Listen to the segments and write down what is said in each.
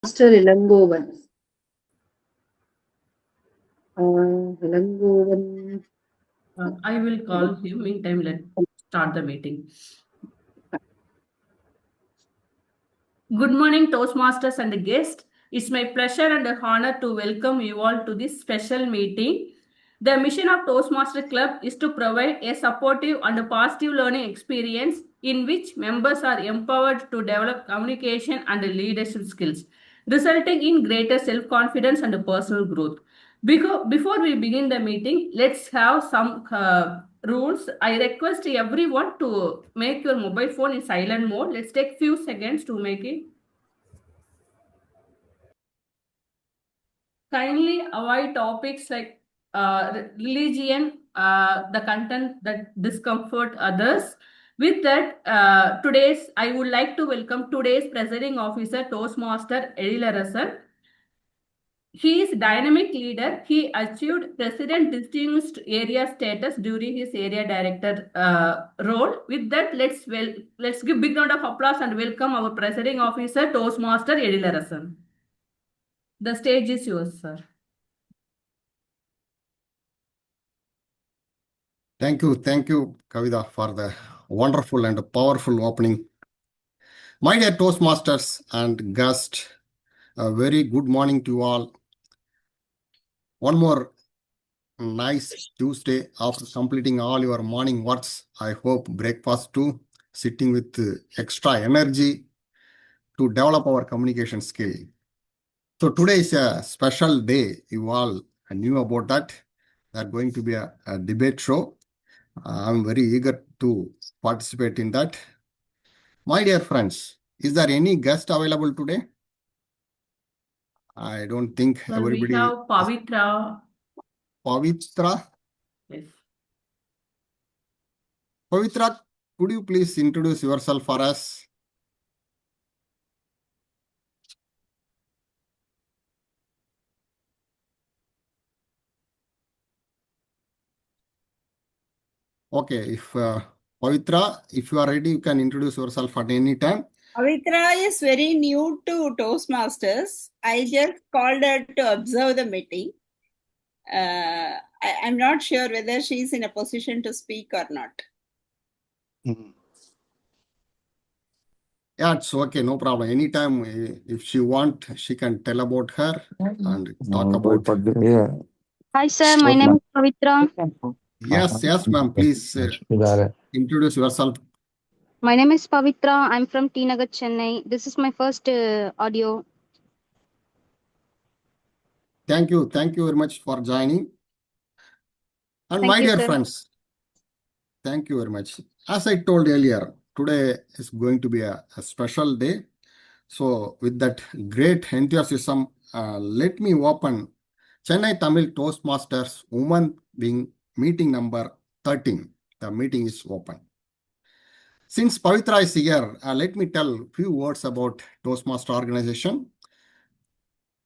Master Ilangovan. Ilangovan. I will call him. Meantime, let's start the meeting. Good morning, Toastmasters and guests. It's my pleasure and honor to welcome you all to this special meeting. The mission of Toastmaster Club is to provide a supportive and positive learning experience in which members are empowered to develop communication and leadership skills, resulting in greater self-confidence and personal growth. Before we begin the meeting, let's have some rules. I request everyone to make your mobile phone in silent mode. Let's take few seconds to make it. Kindly avoid topics like religion, the content that discomfort others. With that, I would like to welcome today's presiding officer, Toastmaster Ezhilarasan. He is dynamic leader. He achieved President Distinguished Area status during his area director role. With that, let's give big round of applause and welcome our presiding officer, Toastmaster Ezhilarasan. The stage is yours, sir. Thank you, Kavitha, for the wonderful and powerful opening. My dear Toastmasters and guests, a very good morning to you all. One more nice Tuesday after completing all your morning works. I hope breakfast too, sitting with extra energy to develop our communication skill. So today is a special day. You all knew about that. There's going to be a debate show. I'm very eager to participate in that. My dear friends, is there any guest available today? I don't think Sir, everybody. we have Pavitra. Pavitra? Yes. Pavitra, could you please introduce yourself for us? Okay, if Pavitra, if you are ready, you can introduce yourself at any time. Kavitha is very new to Toastmasters. I just called her to observe the meeting. I'm not sure whether she's in a position to speak or not. Yeah, it's okay, no problem. Anytime, if she want, she can tell about her and talk about. Hi sir, my name is Kavitha. Yes, ma'am. Please introduce yourself. My name is Pavitra. I'm from T Nagar, Chennai. This is my first audio. Thank you very much for joining. And Thank my you, dear sir. friends, thank you very much. As I told earlier, today is going to be a special day. So with that great enthusiasm, let me open Chennai Tamil Toastmasters Women Wing meeting number 13. The meeting is open. Since Pavitra is here, let me tell a few words about Toastmaster organization.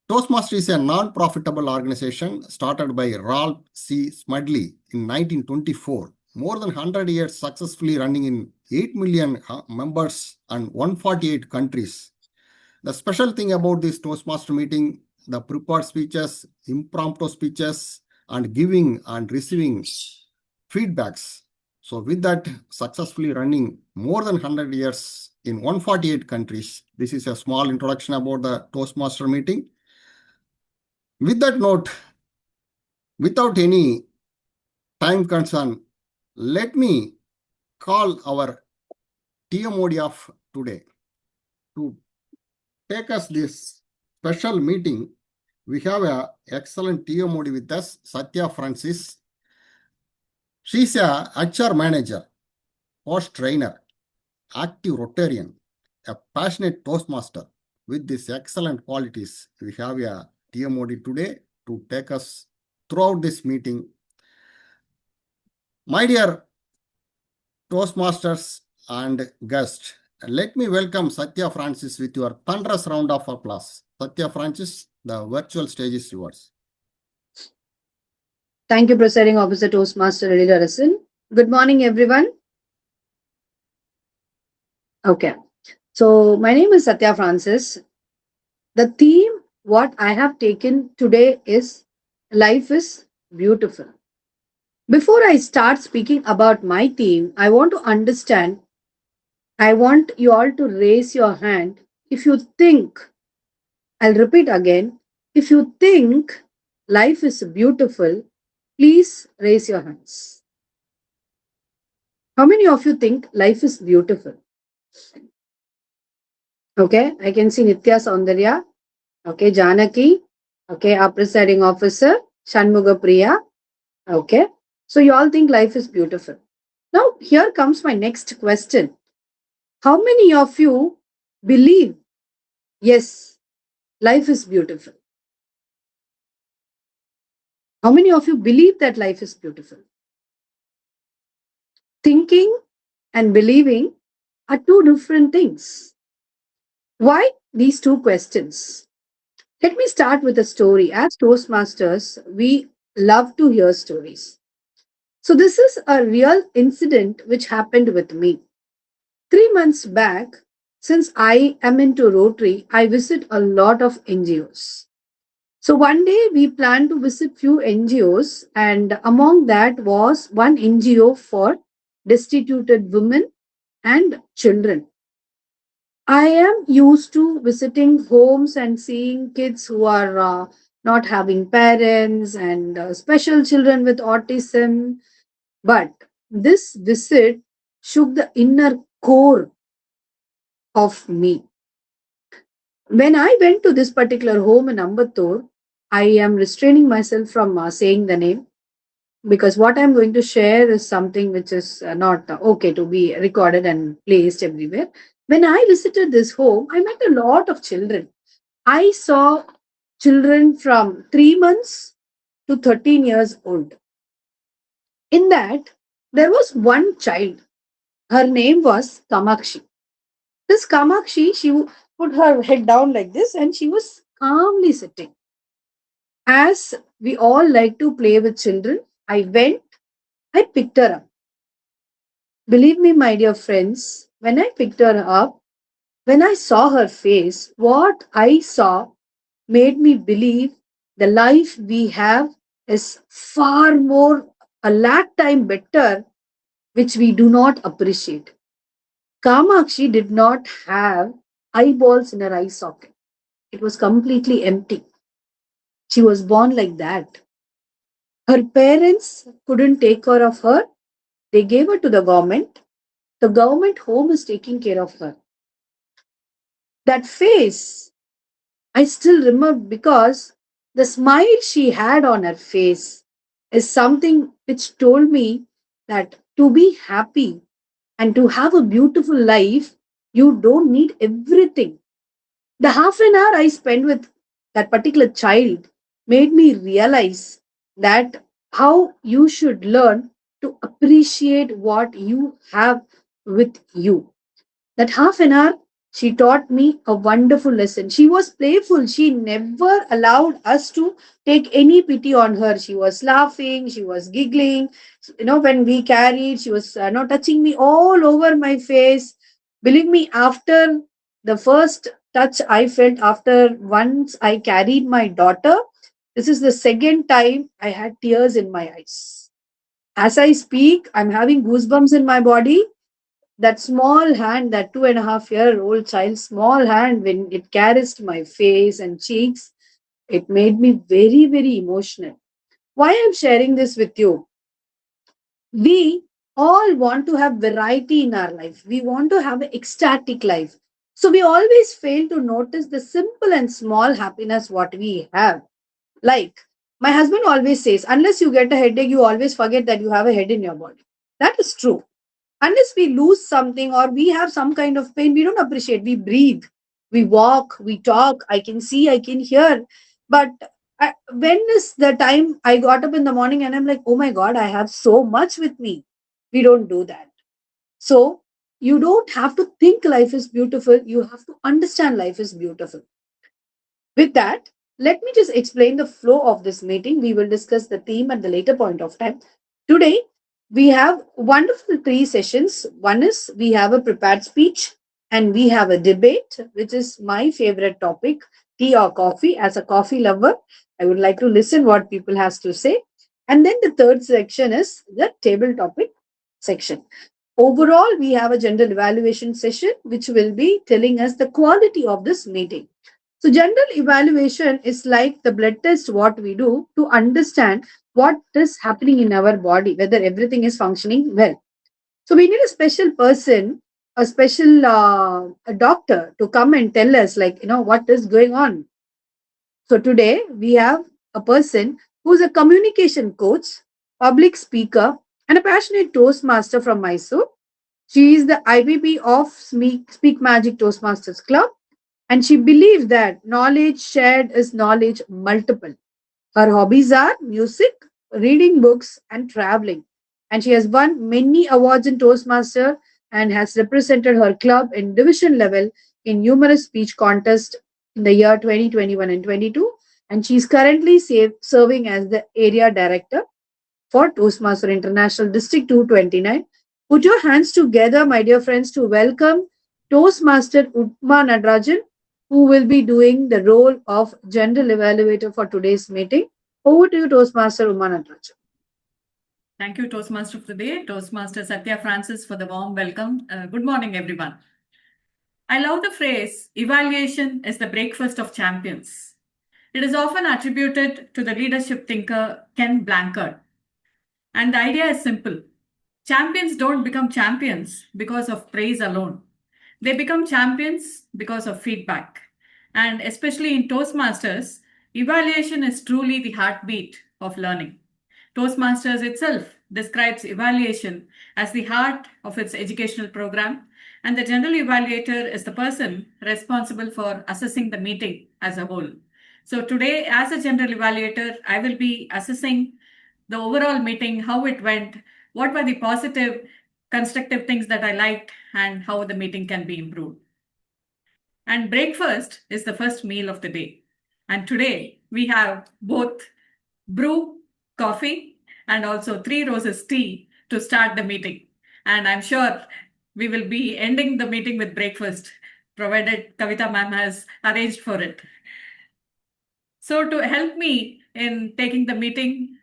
Toastmasters is a non-profitable organization started by Ralph C. Smedley in 1924. More than 100 years successfully running in 8 million members and 148 countries. The special thing about this Toastmaster meeting, the prepared speeches, impromptu speeches, and giving and receiving feedbacks. So with that, successfully running more than 100 years in 148 countries. This is a small introduction about the Toastmaster meeting. With that note, without any time concern, let me call our TMOD of today to take us this special meeting. We have an excellent TMOD with us, Sathiya Francis. She's a HR manager, post trainer, active Rotarian, a passionate Toastmaster. With these excellent qualities, we have a TMOD today to take us throughout this meeting. My dear Toastmasters and guests, let me welcome Sathiya Francis with your thunderous round of applause. Sathiya Francis, the virtual stage is yours. Thank you, Presiding Officer Toastmaster Ezhilarasan. Good morning, everyone. Okay. So my name is Sathiya Francis. The theme what I have taken today is life is beautiful. Before I start speaking about my theme, I want to understand, I want you all to raise your hand if you think, I'll repeat again, if you think life is beautiful, please raise your hands. How many of you think life is beautiful? Okay, I can see Nitya Saundarya. Okay, Janaki. Okay, our presiding officer, Shanmuga Priya. Okay, so you all think life is beautiful. Now, here comes my next question. How many of you believe, yes, life is beautiful? How many of you believe that life is beautiful? Thinking and believing are two different things. Why these two questions? Let me start with a story. As Toastmasters, we love to hear stories. So, this is a real incident which happened with me. 3 months back, since I am into Rotary, I visit a lot of NGOs. So one day we planned to visit few NGOs, and among that was one NGO for destituted women and children. I am used to visiting homes and seeing kids who are not having parents and special children with autism. But this visit shook the inner core of me. When I went to this particular home in Ambattur, I am restraining myself from saying the name because what I'm going to share is something which is not okay to be recorded and placed everywhere. When I visited this home, I met a lot of children. I saw children from 3 months to 13 years old. In that, there was one child. Her name was Kamakshi. This Kamakshi, she put her head down like this and she was calmly sitting. As we all like to play with children, I picked her up. Believe me, my dear friends, when I picked her up, when I saw her face, what I saw made me believe the life we have is far more, a lakh time better, which we do not appreciate. Kamakshi did not have eyeballs in her eye socket. It was completely empty. She was born like that. Her parents couldn't take care of her. They gave her to the government. The government home is taking care of her. That face, I still remember because the smile she had on her face is something which told me that to be happy and to have a beautiful life, you don't need everything. The half an hour I spent with that particular child made me realize that how you should learn to appreciate what you have with you. That half an hour, she taught me a wonderful lesson. She was playful. She never allowed us to take any pity on her. She was laughing, she was giggling. When we carried, she was touching me all over my face. Believe me, after the first touch I felt after once I carried my daughter, this is the second time I had tears in my eyes. As I speak, I'm having goosebumps in my body. That small hand, that 2.5-year-old child's small hand, when it caressed my face and cheeks, it made me very, very emotional. Why I'm sharing this with you? We all want to have variety in our life. We want to have an ecstatic life. So we always fail to notice the simple and small happiness what we have. Like my husband always says, unless you get a headache, you always forget that you have a head in your body. That is true. Unless we lose something or we have some kind of pain, we don't appreciate. We breathe, we walk, we talk. I can see, I can hear. But when is the time I got up in the morning and I'm like, oh my God, I have so much with me? We don't do that. So you don't have to think life is beautiful. You have to understand life is beautiful. With that, let me just explain the flow of this meeting. We will discuss the theme at the later point of time. Today, we have wonderful 3 sessions. One is we have a prepared speech and we have a debate, which is my favorite topic, tea or coffee. As a coffee lover, I would like to listen what people has to say. And then the third section is the table topic section. Overall, we have a general evaluation session which will be telling us the quality of this meeting. So, general evaluation is like the blood test what we do to understand what is happening in our body, whether everything is functioning well. So, we need a special person, a special a doctor to come and tell us, like, what is going on. So, today we have a person who's a communication coach, public speaker, and a passionate Toastmaster from Mysore. She is the IPP of Speak Magic Toastmasters Club, and she believes that knowledge shared is knowledge multiple. Her hobbies are music, reading books, and traveling. And she has won many awards in Toastmaster and has represented her club in division level in numerous speech contests in the year 2021 and 22. And she is currently serving as the area director for Toastmaster International District 229. Put your hands together, my dear friends, to welcome Toastmaster Uma Nadarajan, who will be doing the role of general evaluator for today's meeting. Over to you, Toastmaster Uma Nadarajan. Thank you, Toastmaster of the Day, Toastmaster Sathiya Francis, for the warm welcome. Good morning, everyone. I love the phrase, evaluation is the breakfast of champions. It is often attributed to the leadership thinker Ken Blanchard. And the idea is simple. Champions don't become champions because of praise alone. They become champions because of feedback. And especially in Toastmasters, evaluation is truly the heartbeat of learning. Toastmasters itself describes evaluation as the heart of its educational program, and the general evaluator is the person responsible for assessing the meeting as a whole. So today, as a general evaluator, I will be assessing the overall meeting, how it went, what were the positive, constructive things that I liked, and how the meeting can be improved. And breakfast is the first meal of the day. And today we have both brew, coffee, and also 3 roses tea to start the meeting. And I'm sure we will be ending the meeting with breakfast, provided Kavitha ma'am has arranged for it. So to help me in taking the meeting,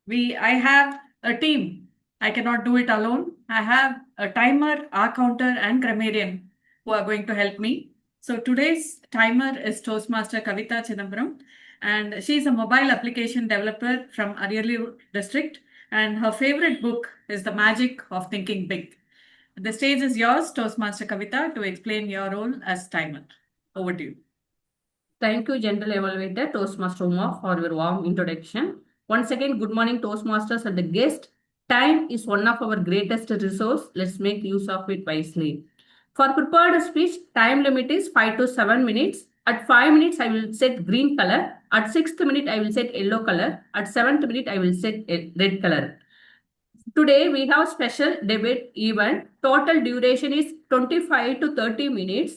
I have a team. I cannot do it alone. I have a timer, R counter, and grammarian who are going to help me. So today's timer is Toastmaster Kavitha Chidambaram, and she's a mobile application developer from Ariyalur district, and her favorite book is The Magic of Thinking Big. The stage is yours, Toastmaster Kavitha, to explain your role as timer. Over to you. Thank you, General Evaluator Toastmaster Uma, for your warm introduction. Once again, good morning, Toastmasters and the guest. Time is one of our greatest resource. Let's make use of it wisely. For prepared speech, time limit is 5 to 7 minutes. At 5 minutes, I will set green color. At 6th minute, I will set yellow color. At 7th minute, I will set red color. Today, we have special debate event. Total duration is 25 to 30 minutes.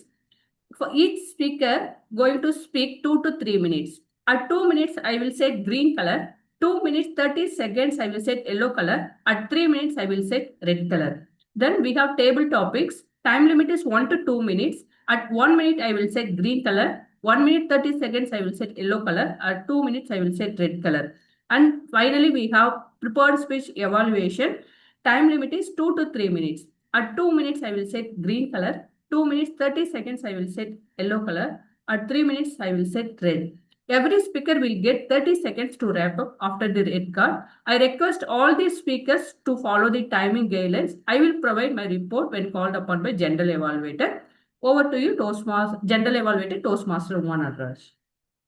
For each speaker going to speak 2 to 3 minutes. At 2 minutes, I will set green color. 2 minutes 30 seconds, I will set yellow color. At 3 minutes, I will set red color. Then we have table topics. Time limit is 1 to 2 minutes. At 1 minute, I will set green color. 1 minute 30 seconds, I will set yellow color. At 2 minutes, I will set red color. And finally, we have prepared speech evaluation. Time limit is 2 to 3 minutes. At 2 minutes, I will set green color. 2 minutes 30 seconds, I will set yellow color. At 3 minutes, I will set red. Every speaker will get 30 seconds to wrap up after the red card. I request all the speakers to follow the timing guidelines. I will provide my report when called upon by General Evaluator. Over to you, General Evaluator Toastmaster Uma Nadaraj.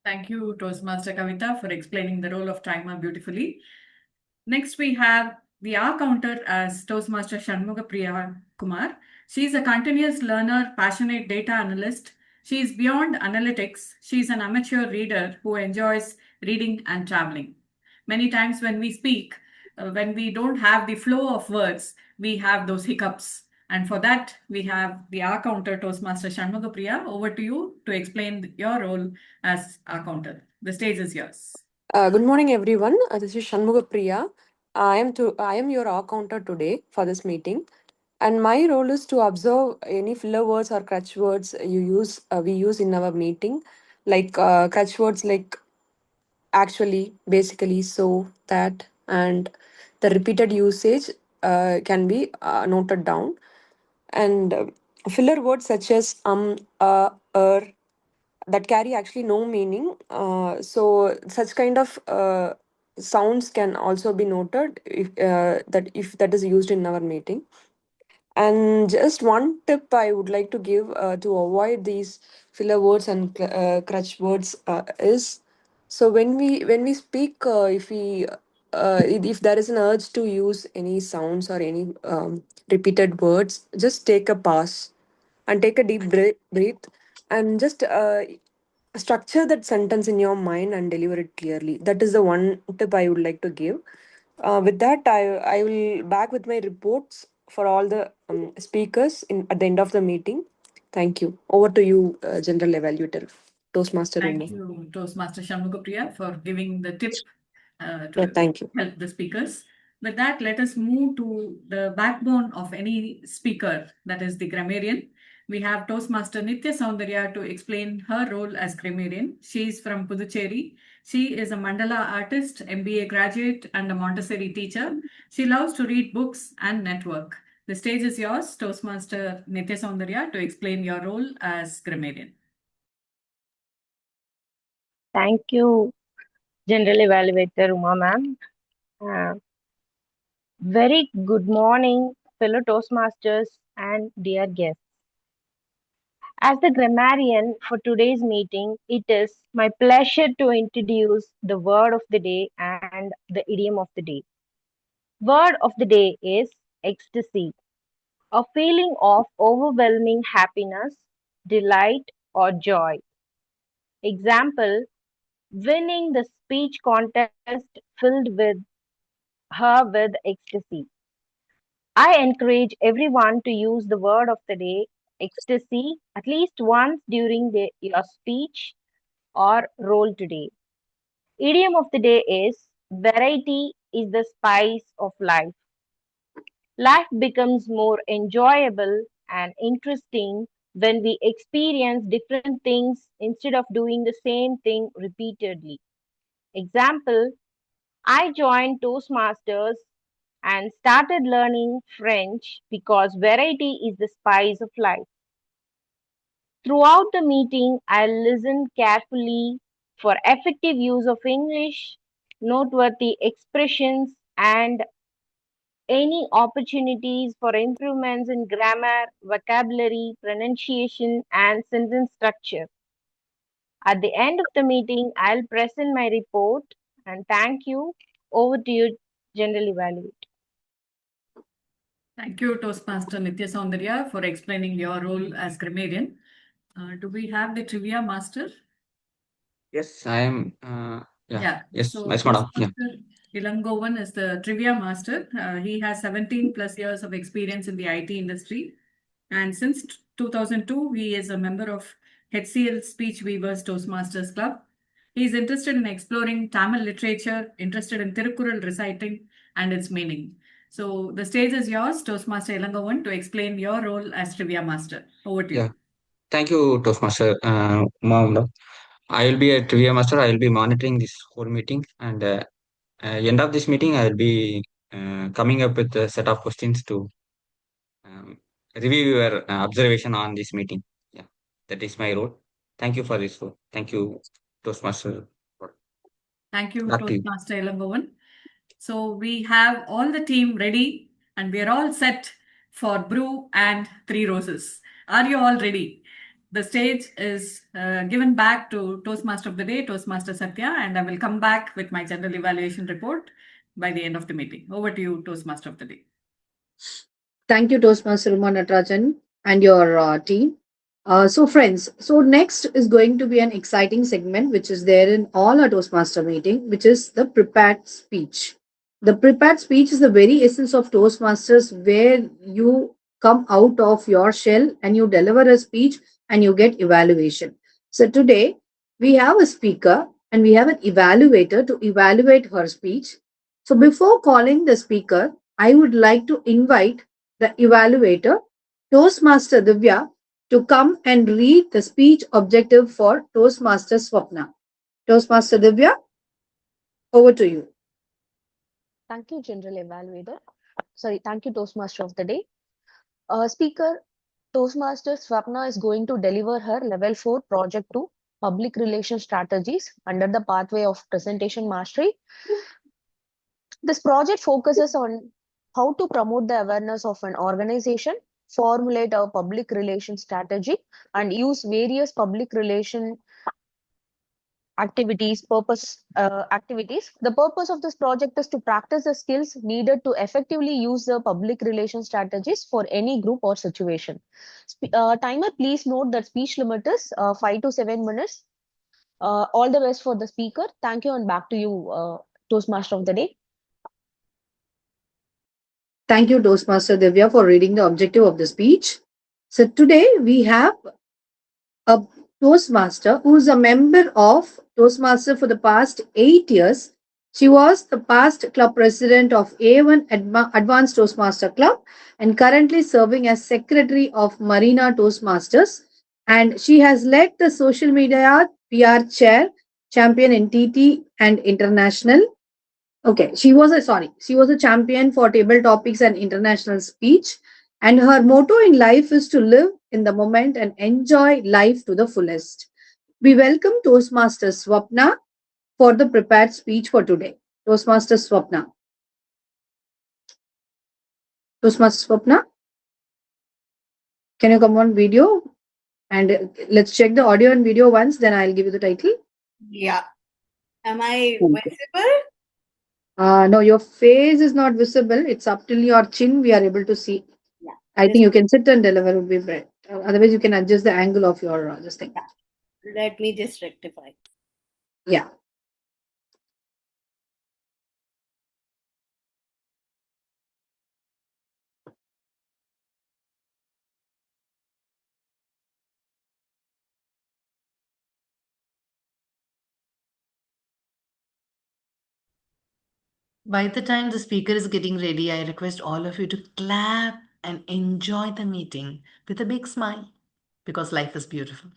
Thank you, Toastmaster Kavitha, for explaining the role of timer beautifully. Next, we have the R counter as Toastmaster Shanmuga Priya Kumar. She is a continuous learner, passionate data analyst. She is beyond analytics. She is an amateur reader who enjoys reading and traveling. Many times when we speak, when we don't have the flow of words, we have those hiccups. And for that, we have the R counter Toastmaster Shanmuga Priya. Over to you to explain your role as R counter. The stage is yours. Good morning, everyone. This is Shanmuga Priya. I am your R counter today for this meeting, and my role is to observe any filler words or crutch words we use in our meeting, like catch words like actually, basically, so, that, and the repeated usage can be noted down. And filler words such as that carry actually no meaning. So such kind of sounds can also be noted if that is used in our meeting. And just one tip I would like to give to avoid these filler words and crutch words is, so when we speak, if there is an urge to use any sounds or any repeated words, just take a pause and take a deep breath and just structure that sentence in your mind and deliver it clearly. That is the one tip I would like to give. With that, I will back with my reports for all the speakers at the end of the meeting. Thank you. Over to you, General Evaluator, Toastmaster Uma. Thank you, Toastmaster Shanmugapriya, for giving the tip Yeah, to thank you. help the speakers. With that, let us move to the backbone of any speaker, that is the grammarian. We have Toastmaster Nitya Soundarya to explain her role as grammarian. She is from Puducherry. She is a mandala artist, MBA graduate, and a Montessori teacher. She loves to read books and network. The stage is yours, Toastmaster Nitya Soundarya, to explain your role as grammarian. Thank you, General Evaluator Uma ma'am. Uh, very good morning, fellow Toastmasters and dear guests. As the grammarian for today's meeting, it is my pleasure to introduce the word of the day and the idiom of the day. Word of the day is ecstasy, a feeling of overwhelming happiness, delight, or joy. Example, winning the speech contest filled her with ecstasy. I encourage everyone to use the word of the day, ecstasy, at least once during your speech or role today. Idiom of the day is variety is the spice of life. Life becomes more enjoyable and interesting when we experience different things instead of doing the same thing repeatedly. Example, I joined Toastmasters and started learning French because variety is the spice of life. Throughout the meeting, I listened carefully for effective use of English, noteworthy expressions, and any opportunities for improvements in grammar, vocabulary, pronunciation, and sentence structure. At the end of the meeting, I'll present my report and thank you. Over to you, General Evaluate. Thank you, Toastmaster Nitya Soundarya, for explaining your role as grammarian. Do we have the trivia master? Yes, I am. Yes, So yes, madam. Yeah. Toastmaster Ilangovan is the trivia master. He has 17 plus years of experience in the IT industry. And since 2002, he is a member of HCL Speech Weavers Toastmasters Club. He is interested in exploring Tamil literature, interested in Tirukkural reciting and its meaning. So the stage is yours, Toastmaster Ilangovan, to explain your role as trivia master. Over to you. Yeah. Thank you, Toastmaster madam. I will be a trivia master. I will be monitoring this whole meeting, and end of this meeting, I will be coming up with a set of questions to um, review your observation on this meeting. Yeah, that is my role. Thank you for this role. Thank you, Toastmaster. Thank you, Back to you. Toastmaster Ilangovan. So we have all the team ready and we are all set for brew and three roses. Are you all ready? The stage is given back to Toastmaster of the day, Toastmaster Sathiya, and I will come back with my general evaluation report by the end of the meeting. Over to you, Toastmaster of the day. Thank you, Toastmaster Uma Natarajan and your team. So, friends, so next is going to be an exciting segment which is there in all our Toastmaster meeting, which is the prepared speech. The prepared speech is the very essence of Toastmasters, where you come out of your shell and you deliver a speech and you get evaluation. So, today we have a speaker and we have an evaluator to evaluate her speech. So, before calling the speaker, I would like to invite the evaluator, Toastmaster Divya, to come and read the speech objective for Toastmaster Swapna. Toastmaster Divya, over to you. Thank you, General Evaluator. Thank you, Toastmaster of the Day. Speaker, Toastmaster Swapna is going to deliver her Level 4 Project 2 Public Relations Strategies under the pathway of Presentation Mastery. This project focuses on how to promote the awareness of an organization, formulate a public relations strategy, and use various public relation activities. The purpose of this project is to practice the skills needed to effectively use the public relations strategies for any group or situation. Timer, please note that speech limit is 5 to 7 minutes. All the best for the speaker. Thank you, and back to you, Toastmaster of the Day. Thank you, Toastmaster Divya, for reading the objective of the speech. So today we have a Toastmaster who is a member of Toastmaster for the past 8 years. She was the past club president of A1 Advanced Toastmaster Club and currently serving as secretary of Marina Toastmasters. And she has led the social media PR chair champion in TT and international. Okay, she was a champion for table topics and international speech. And her motto in life is to live in the moment and enjoy life to the fullest. We welcome Toastmaster Swapna for the prepared speech for today. Toastmaster Swapna. Toastmaster Swapna, can you come on video? And let's check the audio and video once, then I'll give you the title. Yeah. Am I visible? No, your face is not visible. It's up till your chin. We are able to see. Yeah. I think you can sit and deliver would be better. Otherwise, you can adjust the angle of your this thing. Yeah. Let me just rectify. Yeah. By the time the speaker is getting ready, I request all of you to clap and enjoy the meeting with a big smile because life is beautiful.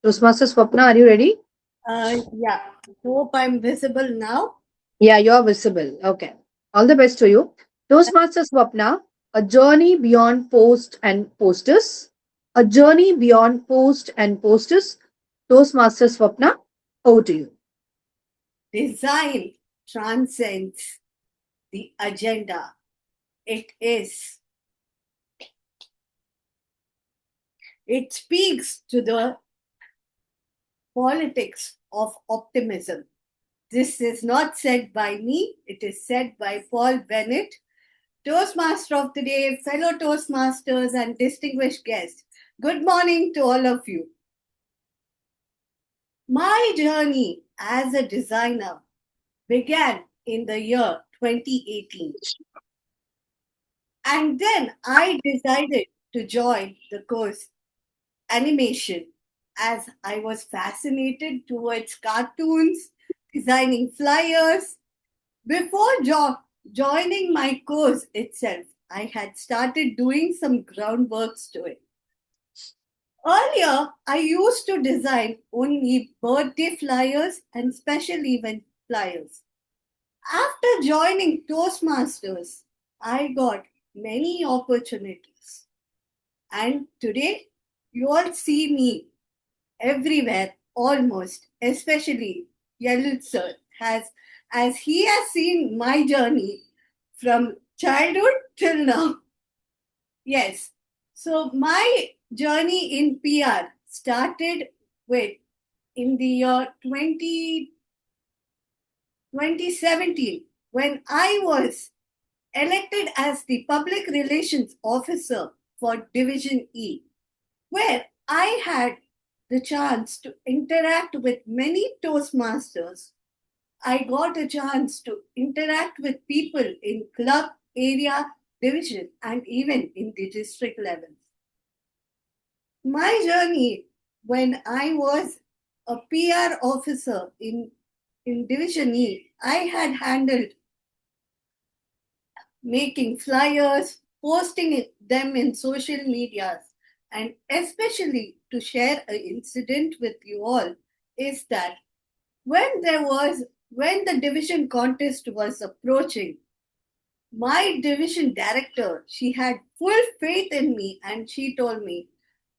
Toastmaster Swapna, are you ready? Yeah. Hope I'm visible now. Yeah, you're visible. Okay. All the best to you. Toastmaster Swapna, a journey beyond post and posters. A journey beyond post and posters. Toastmaster Swapna, over to you. Design transcends the agenda. It speaks to the politics of optimism. This is not said by me, it is said by Paul Bennett, Toastmaster of the Day, fellow Toastmasters, and distinguished guests. Good morning to all of you. My journey as a designer began in the year 2018. And then I decided to join the course animation as I was fascinated towards cartoons, designing flyers. Before joining my course itself, I had started doing some groundworks to it. Earlier, I used to design only birthday flyers and special event flyers. After joining Toastmasters, I got many opportunities. And today, you all see me everywhere almost, especially Yalil sir, as he has seen my journey from childhood till now. Yes, so my journey in PR started in the year 2017 when I was elected as the Public Relations Officer for Division E, where I had the chance to interact with many Toastmasters. I got a chance to interact with people in club, area, division, and even in the district levels. My journey when I was a PR officer in Division E, I had handled making flyers, posting them in social media, and especially to share an incident with you all is that when the division contest was approaching, my division director, she had full faith in me and she told me,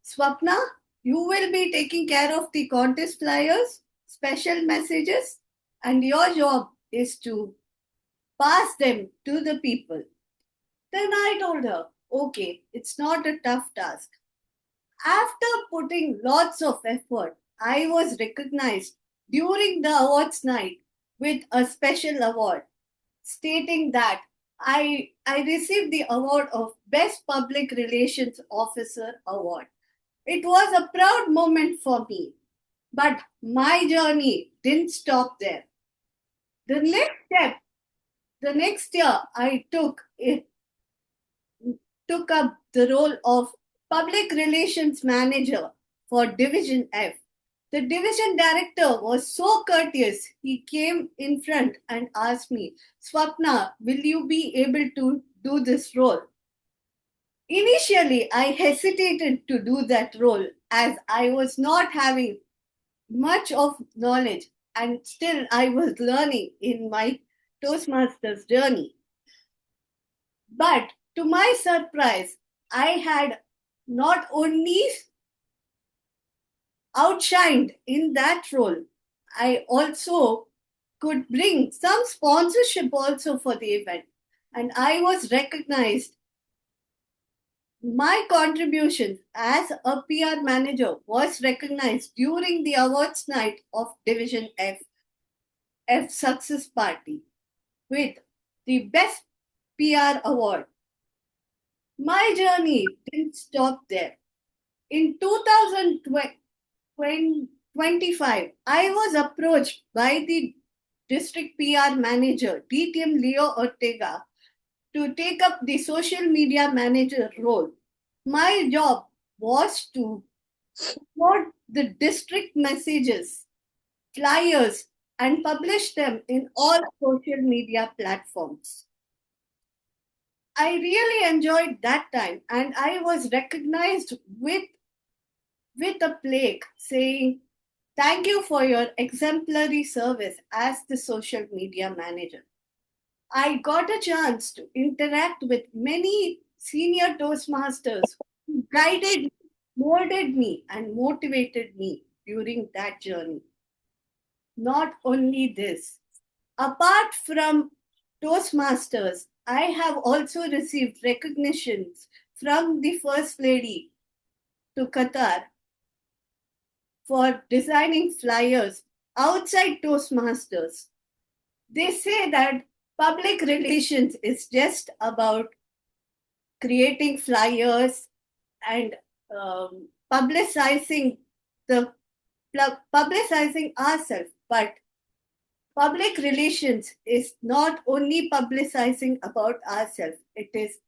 Swapna, you will be taking care of the contest flyers, special messages, and your job is to pass them to the people. Then I told her, okay, it's not a tough task. After putting lots of effort, I was recognized during the awards night with a special award, stating that I received the award of Best Public Relations Officer Award. It was a proud moment for me, but my journey didn't stop there. The next step, the next year, I took up the role of Public Relations Manager for Division F. The division director was so courteous, he came in front and asked me, Swapna, will you be able to do this role? Initially, I hesitated to do that role as I was not having much of knowledge and still I was learning in my Toastmasters journey. But to my surprise, I had not only outshined in that role, I also could bring some sponsorship also for the event. And I was recognized. My contribution as a PR manager was recognized during the awards night of Division F Success Party with the Best PR Award. My journey didn't stop there. In 2025, I was approached by the district PR manager, DTM Leo Ortega, to take up the social media manager role. My job was to promote the district messages, flyers, and publish them in all social media platforms. I really enjoyed that time and I was recognized with a plaque saying, thank you for your exemplary service as the social media manager. I got a chance to interact with many senior Toastmasters who guided, molded me, and motivated me during that journey. Not only this, apart from Toastmasters, I have also received recognitions from the First Lady to Qatar for designing flyers outside Toastmasters. They say that public relations is just about creating flyers and publicizing ourselves, but public relations is not only publicizing about ourselves, it is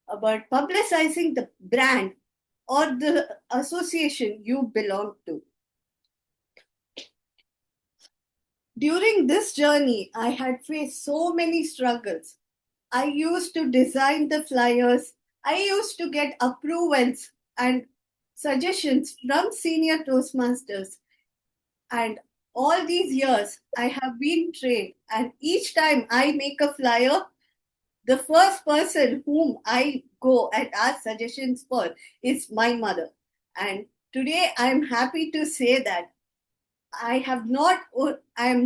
about publicizing the brand or the association you belong to. During this journey, I had faced so many struggles. I used to design the flyers, I used to get approvals and suggestions from senior Toastmasters. And all these years, I have been trained, and each time I make a flyer, the first person whom I go and ask suggestions for is my mother. And today I'm happy to say that I am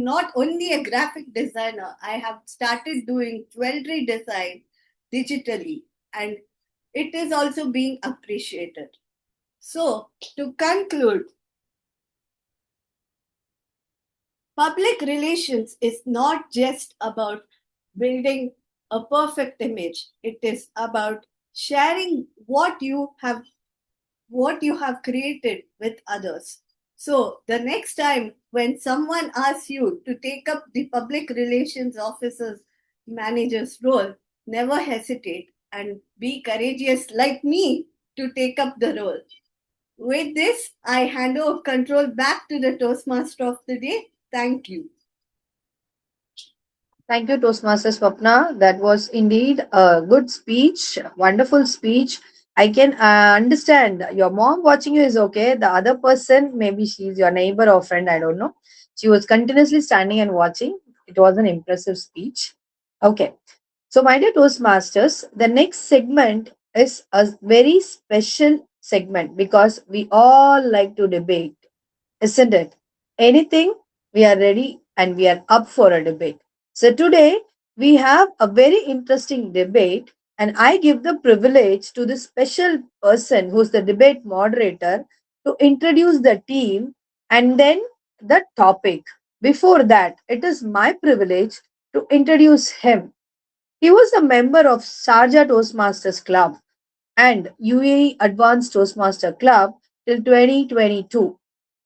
not only a graphic designer, I have started doing jewelry design digitally, and it is also being appreciated. So, to conclude, public relations is not just about building a perfect image. It is about sharing what you have created with others. So the next time when someone asks you to take up the public relations officer's manager's role, never hesitate and be courageous like me to take up the role. With this, I hand over control back to the Toastmaster of the day. Thank you. Thank you, Toastmaster Swapna. That was indeed a good speech, wonderful speech. I can understand your mom watching you is okay. The other person, maybe she's your neighbor or friend, I don't know. She was continuously standing and watching. It was an impressive speech. Okay. So, my dear Toastmasters, the next segment is a very special segment because we all like to debate, isn't it? Anything, we are ready and we are up for a debate. So today we have a very interesting debate, and I give the privilege to the special person who's the debate moderator to introduce the team and then the topic. Before that, it is my privilege to introduce him. He was a member of Sharjah Toastmasters Club and UAE Advanced Toastmaster Club till 2022.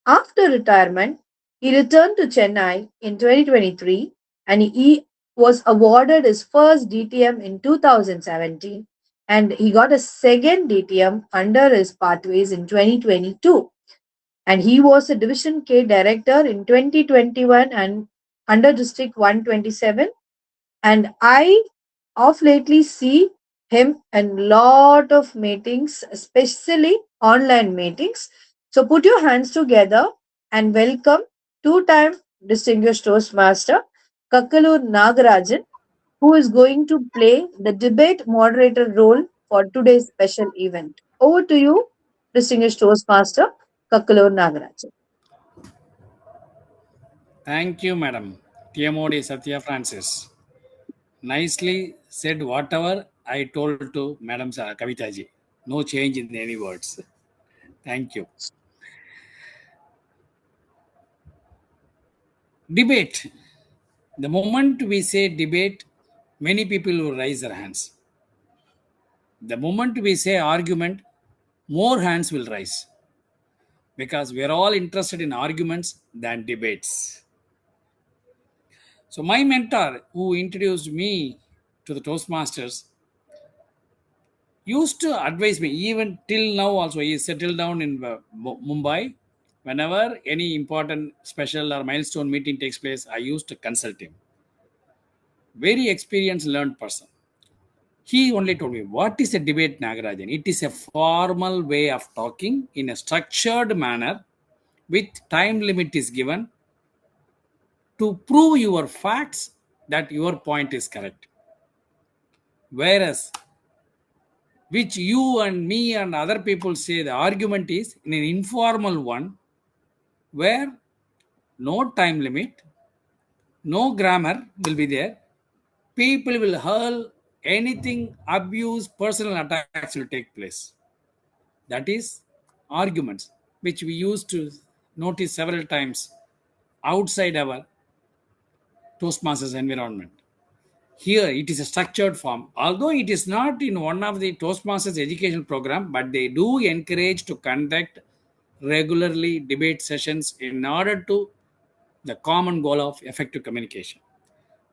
After retirement, he returned to Chennai in 2023 and he was awarded his first DTM in 2017 and he got a second DTM under his pathways in 2022. And he was a Division K director in 2021 and under District 127. And I of lately see him in lot of meetings, especially online meetings. So put your hands together and welcome two-time distinguished Toastmaster Kakkalur Nagarajan, who is going to play the debate moderator role for today's special event. Over to you, distinguished Toastmaster Kakkalur Nagarajan. Thank you, Madam. TMOD Sathiya Francis. Nicely said whatever I told to Madam Kavitha ji. No change in any words. Thank you. Debate. The moment we say debate, many people will raise their hands. The moment we say argument, more hands will rise. Because we are all interested in arguments than debates. So my mentor who introduced me to the Toastmasters used to advise me even till now also. He is settled down in Mumbai. Whenever any important special or milestone meeting takes place, I used to consult him. Very experienced learned person. He only told me, what is a debate, Nagarajan? It is a formal way of talking in a structured manner with time limit is given to prove your facts that your point is correct. Whereas which you and me and other people say the argument is in an informal one where no time limit, no grammar will be there. People will hurl anything, abuse, personal attacks will take place. That is arguments, which we used to notice several times outside our Toastmasters environment. Here it is a structured form. Although it is not in one of the Toastmasters educational program, but they do encourage to conduct regularly debate sessions in order to the common goal of effective communication.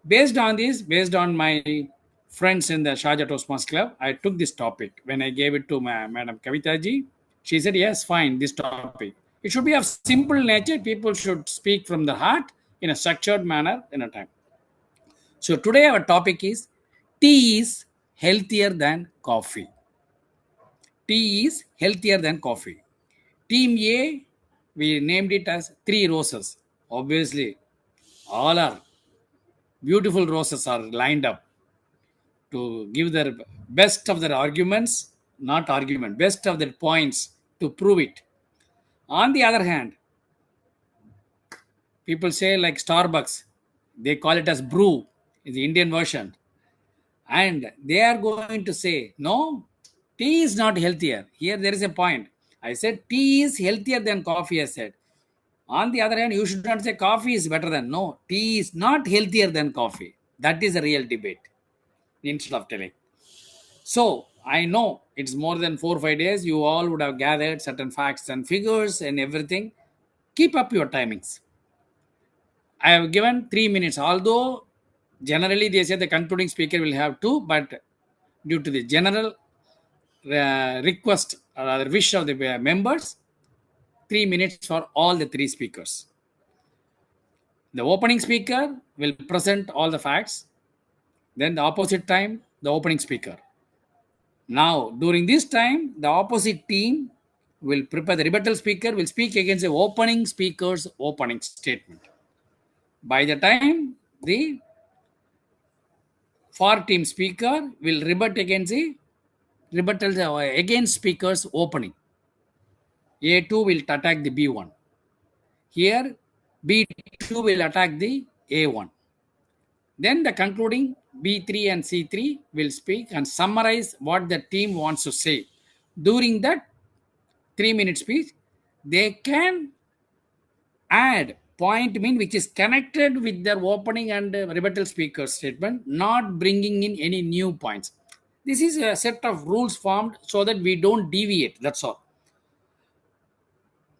Based on this, based on my friends in the Sharjah Toastmasters Club, I took this topic. When I gave it to my Madam Kavitha ji, she said, yes, fine, this topic. It should be of simple nature. People should speak from the heart in a structured manner in a time. So today our topic is tea is healthier than coffee. Tea is healthier than coffee. Team A, we named it as 3 roses. Obviously, all our beautiful roses are lined up to give their best of their arguments, not argument, best of their points to prove it. On the other hand, people say like Starbucks, they call it as brew, is the Indian version. And they are going to say, no, tea is not healthier. Here there is a point. I said, tea is healthier than coffee, I said. On the other hand, you should not say coffee is better than. No, tea is not healthier than coffee. That is a real debate instead of telling. So I know it's more than 4 or 5 days. You all would have gathered certain facts and figures and everything. Keep up your timings. I have given 3 minutes, although generally they say the concluding speaker will have 2, but due to the general request or wish of the members, 3 minutes for all the three speakers. The opening speaker will present all the facts. Then the opposite time, the opening speaker. Now, during this time, the opposite team will prepare, the rebuttal speaker will speak against the opening speaker's opening statement. By the time the for team speaker will rebut against the rebuttal against speaker's opening. A2 will attack the B1. Here, B2 will attack the A1. Then the concluding B3 and C3 will speak and summarize what the team wants to say. During that 3-minute speech, they can add point mean which is connected with their opening and rebuttal speaker statement, not bringing in any new points. This is a set of rules formed so that we don't deviate. That's all.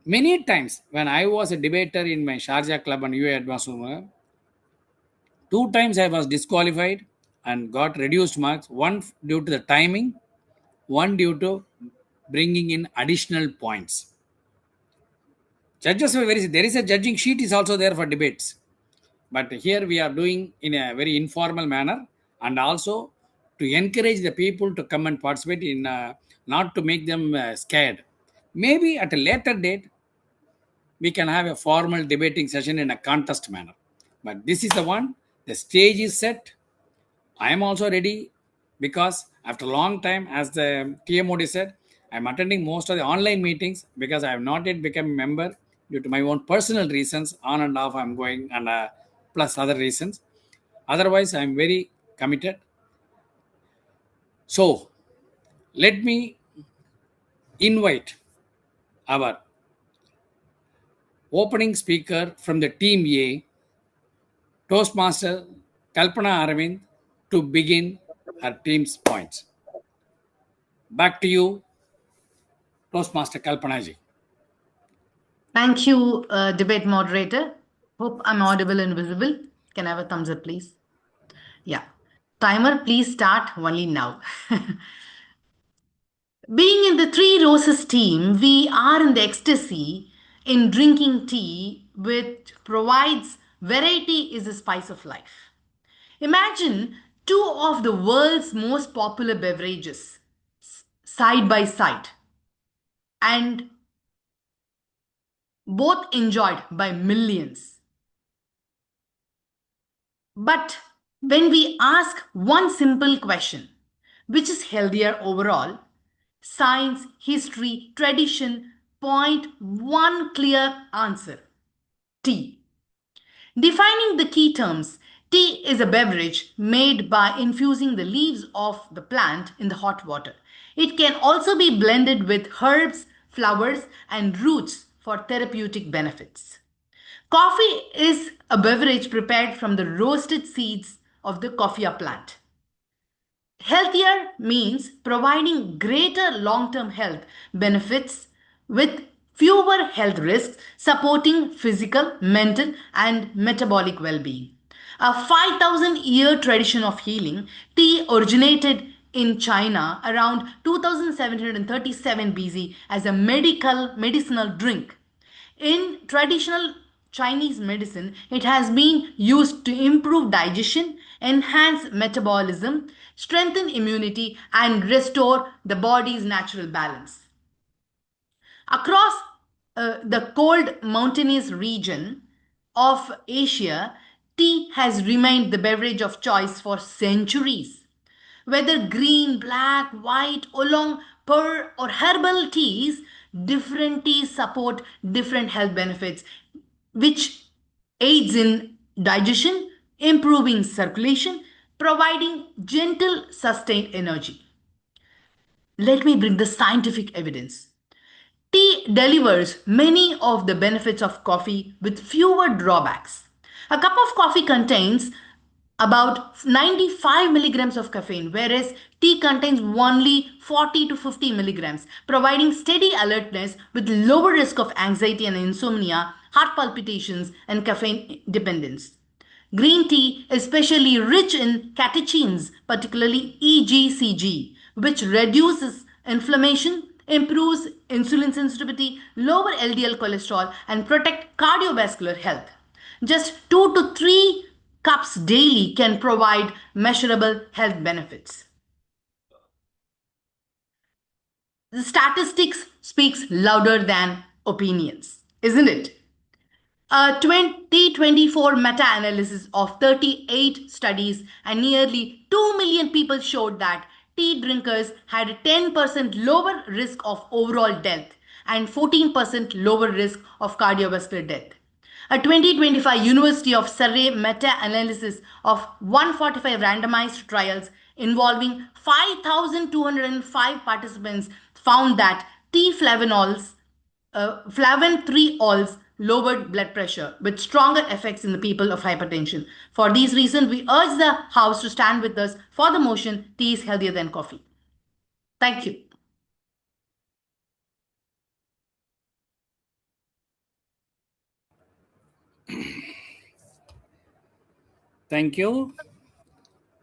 Many times when I was a debater in my Sharjah club and UA Advanced, 2 times I was disqualified and got reduced marks. One due to the timing, one due to bringing in additional points. Judges were there is a judging sheet is also there for debates. But here we are doing in a very informal manner and also to encourage the people to come and participate in, not to make them scared. Maybe at a later date, we can have a formal debating session in a contest manner. But this is the one, the stage is set. I am also ready because after a long time, as the TMOD said, I am attending most of the online meetings because I have not yet become a member due to my own personal reasons. On and off, I am going, and plus other reasons. Otherwise, I am very committed. So, let me invite our opening speaker from the team A, Toastmaster Kalpana Aravind, to begin her team's points. Back to you, Toastmaster Kalpana ji. Thank you, debate moderator. Hope I'm audible and visible. Can I have a thumbs up, please? Yeah. Timer, please start only now. Being in the Three Roses team, we are in the ecstasy in drinking tea, which provides variety is the spice of life. Imagine two of the world's most popular beverages side by side and both enjoyed by millions. But when we ask one simple question, which is healthier overall, science, history, tradition point one clear answer: tea. Defining the key terms, tea is a beverage made by infusing the leaves of the plant in the hot water. It can also be blended with herbs, flowers, and roots for therapeutic benefits. Coffee is a beverage prepared from the roasted seeds of the coffea plant. Healthier means providing greater long-term health benefits with fewer health risks, supporting physical, mental, and metabolic well-being. A 5,000-year tradition of healing, tea originated in China around 2737 BC as a medicinal drink. In traditional Chinese medicine, it has been used to improve digestion, enhance metabolism, strengthen immunity, and restore the body's natural balance. Across the cold mountainous region of Asia, tea has remained the beverage of choice for centuries. Whether green, black, white, oolong, pearl, or herbal teas, different teas support different health benefits, which aids in digestion, improving circulation, providing gentle, sustained energy. Let me bring the scientific evidence. Tea delivers many of the benefits of coffee with fewer drawbacks. A cup of coffee contains about 95 milligrams of caffeine, whereas tea contains only 40 to 50 milligrams, providing steady alertness with lower risk of anxiety and insomnia, heart palpitations, and caffeine dependence. Green tea is especially rich in catechins, particularly EGCG, which reduces inflammation, improves insulin sensitivity, lower LDL cholesterol, and protect cardiovascular health. Just 2 to 3 cups daily can provide measurable health benefits. The statistics speaks louder than opinions, isn't it? A 2024 meta-analysis of 38 studies and nearly 2 million people showed that tea drinkers had a 10% lower risk of overall death and 14% lower risk of cardiovascular death. A 2025 University of Surrey meta-analysis of 145 randomized trials involving 5,205 participants found that tea flavonols flavin-3-ols lowered blood pressure with stronger effects in the people of hypertension. For these reasons, we urge the House to stand with us for the motion, tea is healthier than coffee. Thank you. Thank you.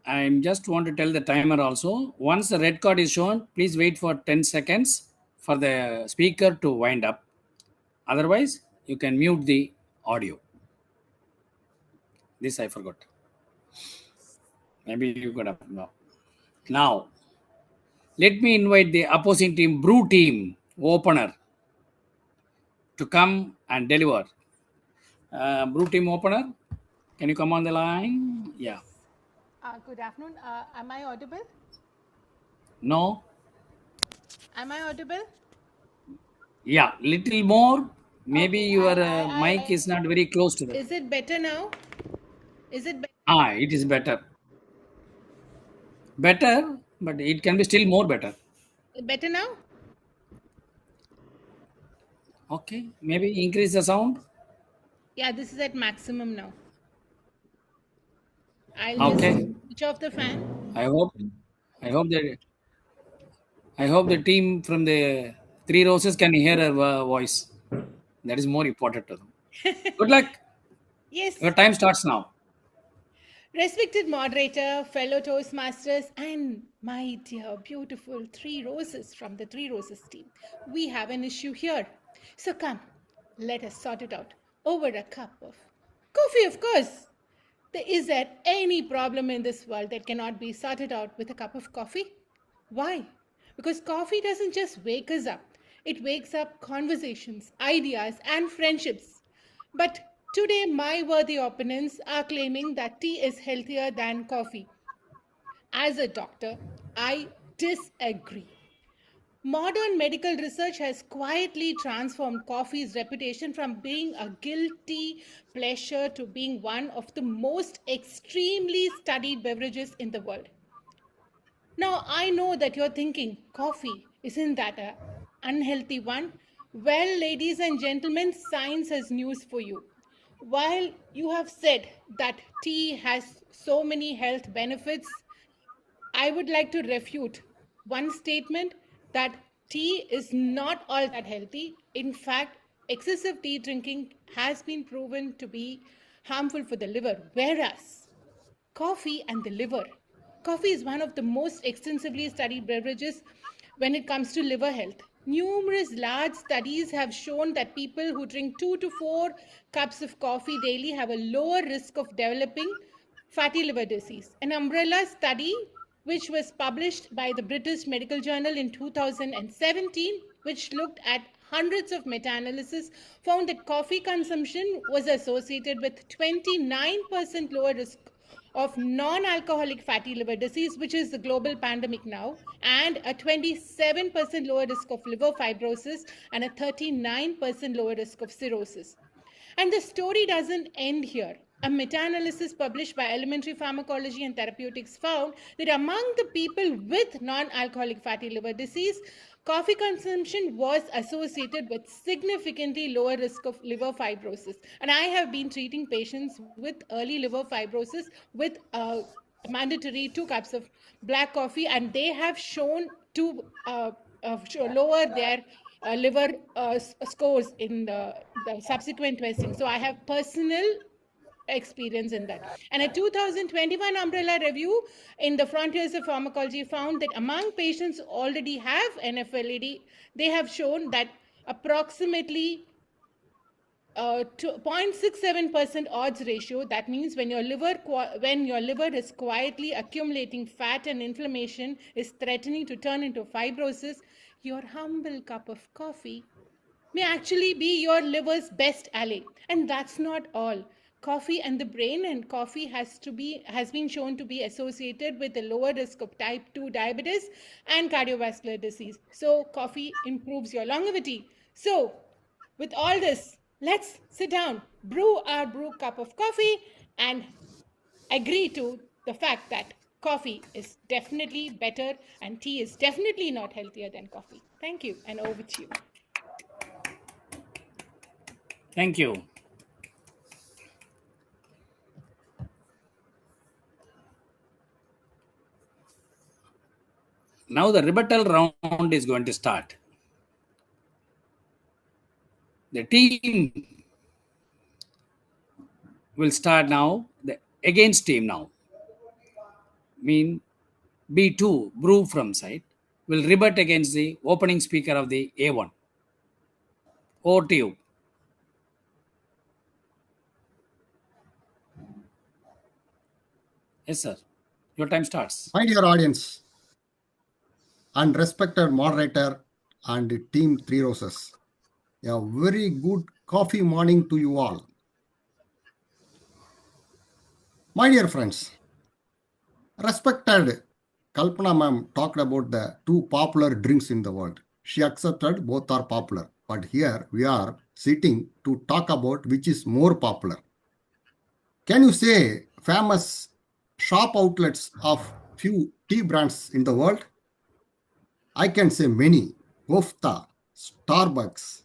I just want to tell the timer also. Once the red card is shown, please wait for 10 seconds for the speaker to wind up. Otherwise, you can mute the audio. This I forgot. Maybe you could have no. Now, let me invite the opposing team, Brew team opener, to come and deliver. Brew team opener, can you come on the line? Yeah. Good afternoon. Am I audible? No? Am I audible? Yeah, little more. Maybe your mic is not very close to that. Is it better now? Is it better? It is better. Better, but it can be still more better. Better now? Okay, maybe increase the sound. Yeah, this is at maximum now. I'll Okay. just switch off the fan. I hope the team from the Three Roses can hear her voice. That is more important to them. Good luck. Yes. Your time starts now. Respected moderator, fellow Toastmasters, and my dear, beautiful Three Roses from the Three Roses team, we have an issue here. So come, let us sort it out over a cup of coffee, of course. Is there any problem in this world that cannot be sorted out with a cup of coffee? Why? Because coffee doesn't just wake us up, it wakes up conversations, ideas, and friendships. But today, my worthy opponents are claiming that tea is healthier than coffee. As a doctor, I disagree. Modern medical research has quietly transformed coffee's reputation from being a guilty pleasure to being one of the most extremely studied beverages in the world. Now, I know that you're thinking, coffee, isn't that an unhealthy one? Well, ladies and gentlemen, science has news for you. While you have said that tea has so many health benefits, I would like to refute one statement that tea is not all that healthy. In fact, excessive tea drinking has been proven to be harmful for the liver, whereas coffee and the liver. Coffee is one of the most extensively studied beverages when it comes to liver health. Numerous large studies have shown that people who drink 2 to 4 cups of coffee daily have a lower risk of developing fatty liver disease. An umbrella study, which was published by the British Medical Journal in 2017, which looked at hundreds of meta-analyses, found that coffee consumption was associated with 29% lower risk of non-alcoholic fatty liver disease, which is the global pandemic now, and a 27% lower risk of liver fibrosis and a 39% lower risk of cirrhosis. And the story doesn't end here. A meta-analysis published by Elementary Pharmacology and Therapeutics found that among the people with non-alcoholic fatty liver disease, coffee consumption was associated with significantly lower risk of liver fibrosis. And I have been treating patients with early liver fibrosis with mandatory 2 cups of black coffee, and they have shown to lower their liver scores in the subsequent testing. So I have personal experience in that. And a 2021 umbrella review in the Frontiers of Pharmacology found that among patients who already have NFLED, they have shown that approximately 0.67% odds ratio. That means when your liver is quietly accumulating fat and inflammation is threatening to turn into fibrosis, your humble cup of coffee may actually be your liver's best ally. And that's not all. Coffee and the brain, and coffee has been shown to be associated with a lower risk of type 2 diabetes and cardiovascular disease. So coffee improves your longevity. So with all this, let's sit down, brew our brew cup of coffee, and agree to the fact that coffee is definitely better and tea is definitely not healthier than coffee. Thank you, and over to you. Thank you. Now the rebuttal round is going to start. The team will start now. The against team now. Mean B2, brew from side, will rebut against the opening speaker of the A1. Over to you. Yes, sir. Your time starts. My dear audience and respected moderator and team Three Roses, a very good coffee morning to you all. My dear friends, respected Kalpana ma'am talked about the two popular drinks in the world. She accepted both are popular, but here we are sitting to talk about which is more popular. Can you say famous shop outlets of few tea brands in the world? I can say many. Kavitha, Starbucks.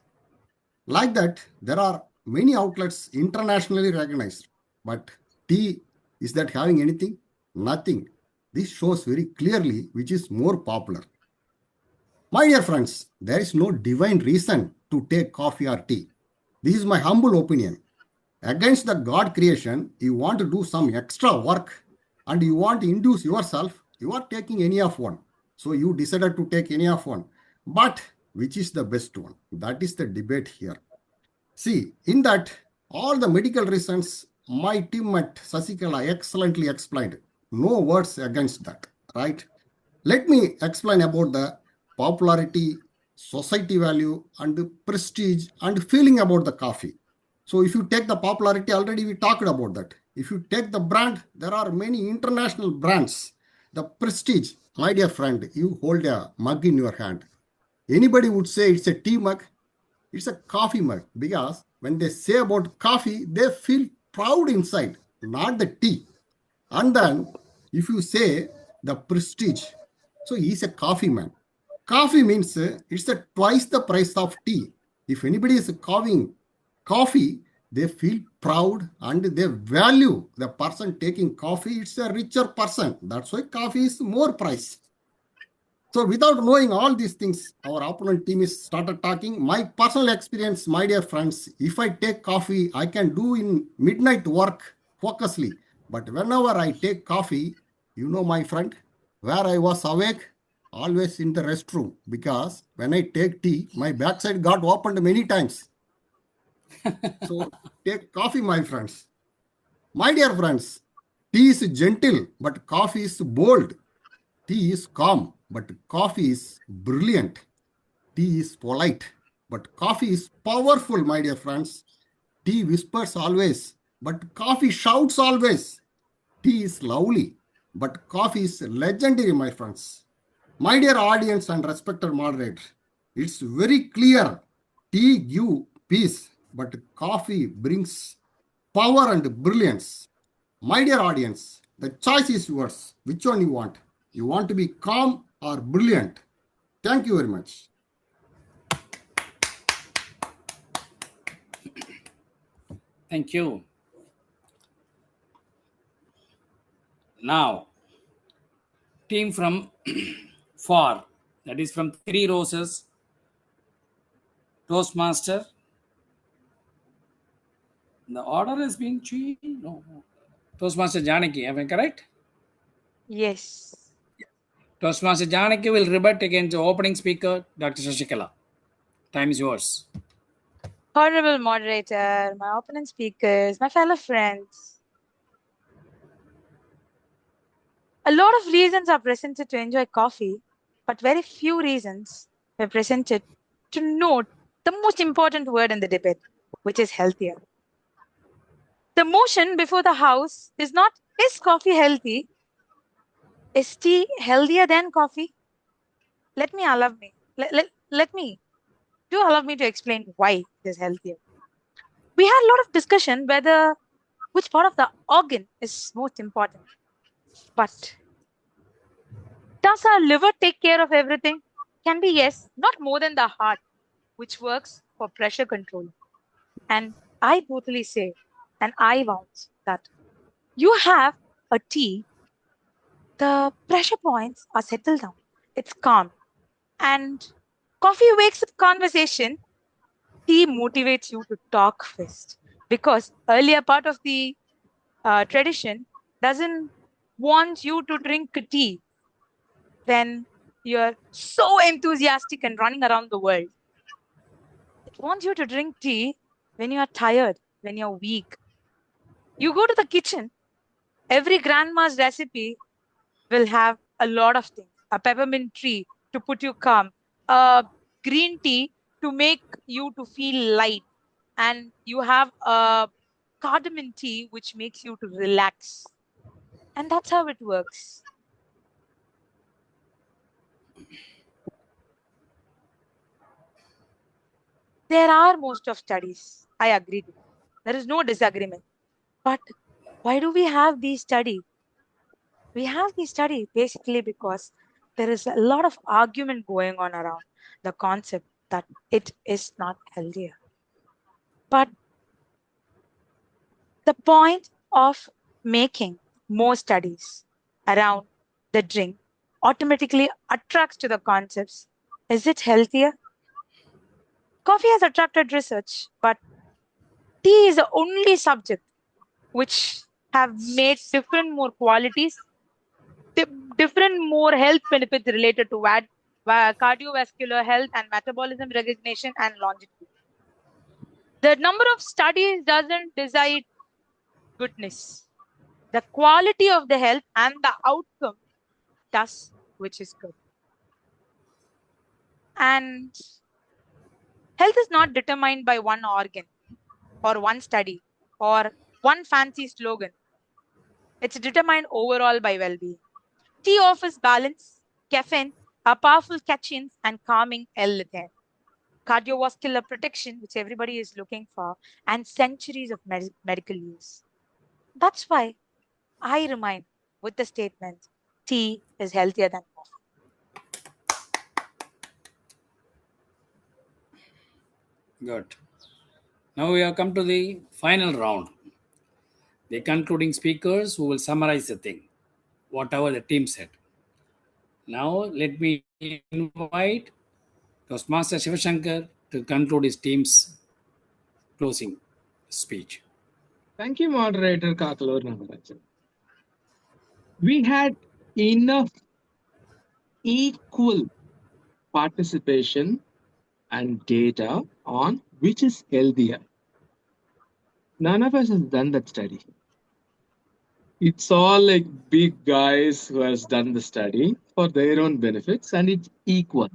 Like that, there are many outlets internationally recognized. But tea, is that having anything? Nothing. This shows very clearly which is more popular. My dear friends, there is no divine reason to take coffee or tea. This is my humble opinion. Against the God creation, you want to do some extra work and you want to induce yourself, you are taking any of one. So you decided to take any of one. But which is the best one? That is the debate here. See, in that, all the medical reasons my team at Sasikala excellently explained. No words against that, right? Let me explain about the popularity, society value, and the prestige and feeling about the coffee. So if you take the popularity, already we talked about that. If you take the brand, there are many international brands. The prestige, my dear friend, you hold a mug in your hand. Anybody would say it's a tea mug, it's a coffee mug, because when they say about coffee, they feel proud inside, not the tea. And then if you say the prestige, so he's a coffee man. Coffee means it's twice the price of tea. If anybody is having coffee, they feel proud and they value the person taking coffee. It's a richer person. That's why coffee is more price. So without knowing all these things, our opponent team is started talking. My personal experience, my dear friends, if I take coffee, I can do in midnight work focusly. But whenever I take coffee, you know, my friend, where I was awake, always in the restroom, because when I take tea, my backside got opened many times. So take coffee, my friends. My dear friends, tea is gentle, but coffee is bold. Tea is calm, but coffee is brilliant. Tea is polite, but coffee is powerful, my dear friends. Tea whispers always, but coffee shouts always. Tea is lovely, but coffee is legendary, my friends. My dear audience and respected moderator, it's very clear. Tea gives peace, but coffee brings power and brilliance. My dear audience, the choice is yours. Which one you want? You want to be calm or brilliant? Thank you very much. Thank you. Now, team from FAR, that is from Three Roses, Toastmaster, The order has been changed. No. Toastmaster Janaki, am I correct? Yes. Toastmaster Janaki will rebut against the opening speaker, Dr. Shashikala. Time is yours. Honorable moderator, my opponent speakers, my fellow friends. A lot of reasons are presented to enjoy coffee, but very few reasons were presented to note the most important word in the debate, which is healthier. The motion before the House is not, is coffee healthy? Is tea healthier than coffee? Let me allow me. Do allow me to explain why it is healthier. We had a lot of discussion whether which part of the organ is most important. But does our liver take care of everything? Can be yes, not more than the heart, which works for pressure control. And I totally say, and I vouch that you have a tea, the pressure points are settled down. It's calm. And coffee wakes up conversation. Tea motivates you to talk first. Because earlier part of the tradition doesn't want you to drink tea when you're so enthusiastic and running around the world. It wants you to drink tea when you are tired, when you're weak. You go to the kitchen, every grandma's recipe will have a lot of things. A peppermint tree to put you calm, a green tea to make you to feel light, and you have a cardamom tea which makes you to relax. And that's how it works. There are most of studies. I agree to that. There is no disagreement. But why do we have these studies? We have these studies basically because there is a lot of argument going on around the concept that it is not healthier. But the point of making more studies around the drink automatically attracts to the concepts. Is it healthier? Coffee has attracted research, but tea is the only subject which have made different more qualities, different more health benefits related to cardiovascular health and metabolism recognition and longevity. The number of studies doesn't decide goodness. The quality of the health and the outcome does, which is good. And health is not determined by one organ or one study or one fancy slogan. It's determined overall by well-being. Tea offers balance, caffeine, are powerful catechins, and calming L-theanine, cardiovascular protection, which everybody is looking for, and centuries of medical use. That's why I remind with the statement, tea is healthier than coffee. Good. Now we have come to the final round. The concluding speakers who will summarize the thing, whatever the team said. Now let me invite Toastmaster Shivashankar to conclude his team's closing speech. Thank you, moderator Kakalur Nagarajan. We had enough equal participation and data on which is healthier. None of us has done that study. It's all like big guys who has done the study for their own benefits, and it's equal.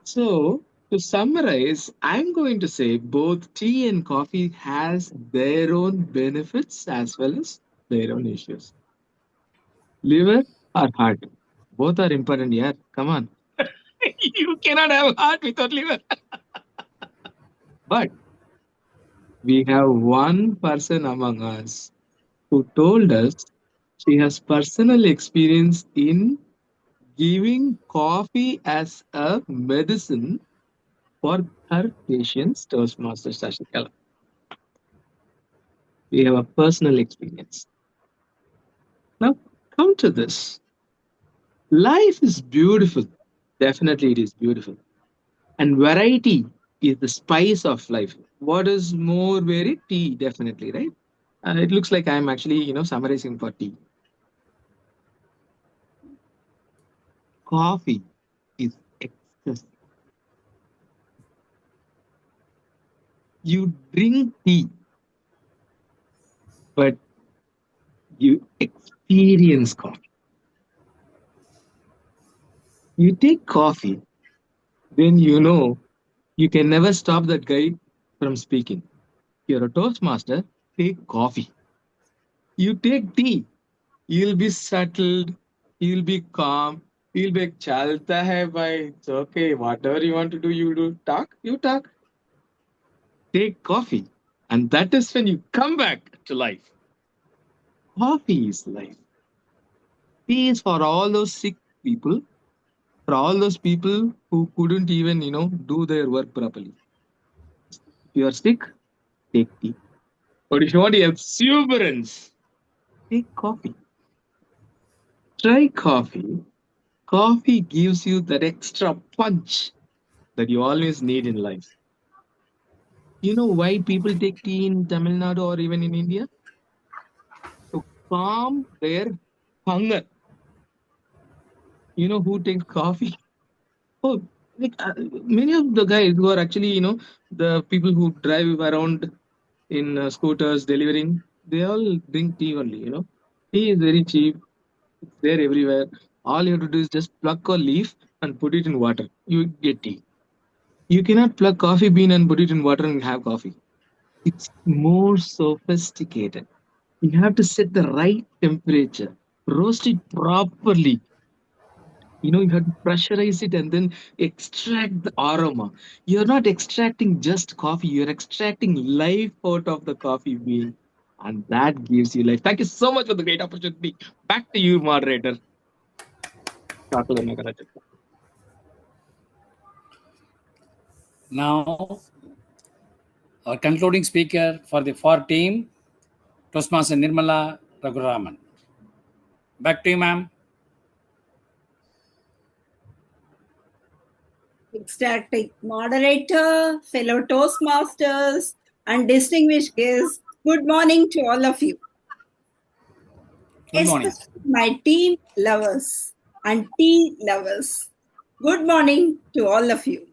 So to summarize, I'm going to say both tea and coffee has their own benefits as well as their own issues. Liver or heart, both are important. Yeah, come on. You cannot have heart without liver. But we have one person among us who told us she has personal experience in giving coffee as a medicine for her patients, Toastmaster Shashikala. We have a personal experience. Now, come to this. Life is beautiful. Definitely, it is beautiful. And variety is the spice of life. what is more very tea, definitely, right? It looks like I'm actually, summarizing for tea. Coffee is excess. You drink tea, but you experience coffee. You take coffee, then you can never stop that guy from speaking. You're a Toastmaster, take coffee. You take tea, you'll be settled, you'll be calm, you'll be like, chalta hai bhai, it's okay, whatever you want to do, you do. You talk. Take coffee, and that is when you come back to life. Coffee is life. Tea is for all those sick people, for all those people who couldn't even, do their work properly. If you are sick, take tea. But if you want exuberance, take coffee. Try coffee. Coffee gives you that extra punch that you always need in life. You know why people take tea in Tamil Nadu or even in India? To calm their hunger. You know who takes coffee? Oh, many of the guys who are actually, the people who drive around in scooters delivering, they all drink tea only. Tea is very cheap. It's there everywhere. All you have to do is just pluck a leaf and put it in water. You get tea. You cannot pluck coffee bean and put it in water and have coffee. It's more sophisticated. You have to set the right temperature, roast it properly. You have to pressurize it and then extract the aroma. You're not extracting just coffee, you're extracting life out of the coffee bean. And that gives you life. Thank you so much for the great opportunity. Back to you, moderator. Now, our concluding speaker for the FOR team, Toastmaster Nirmala Raghuraman. Back to you, ma'am. Ecstatic moderator, fellow Toastmasters, and distinguished guests, good morning to all of you. Good morning. Especially my team lovers and tea lovers. Good morning to all of you.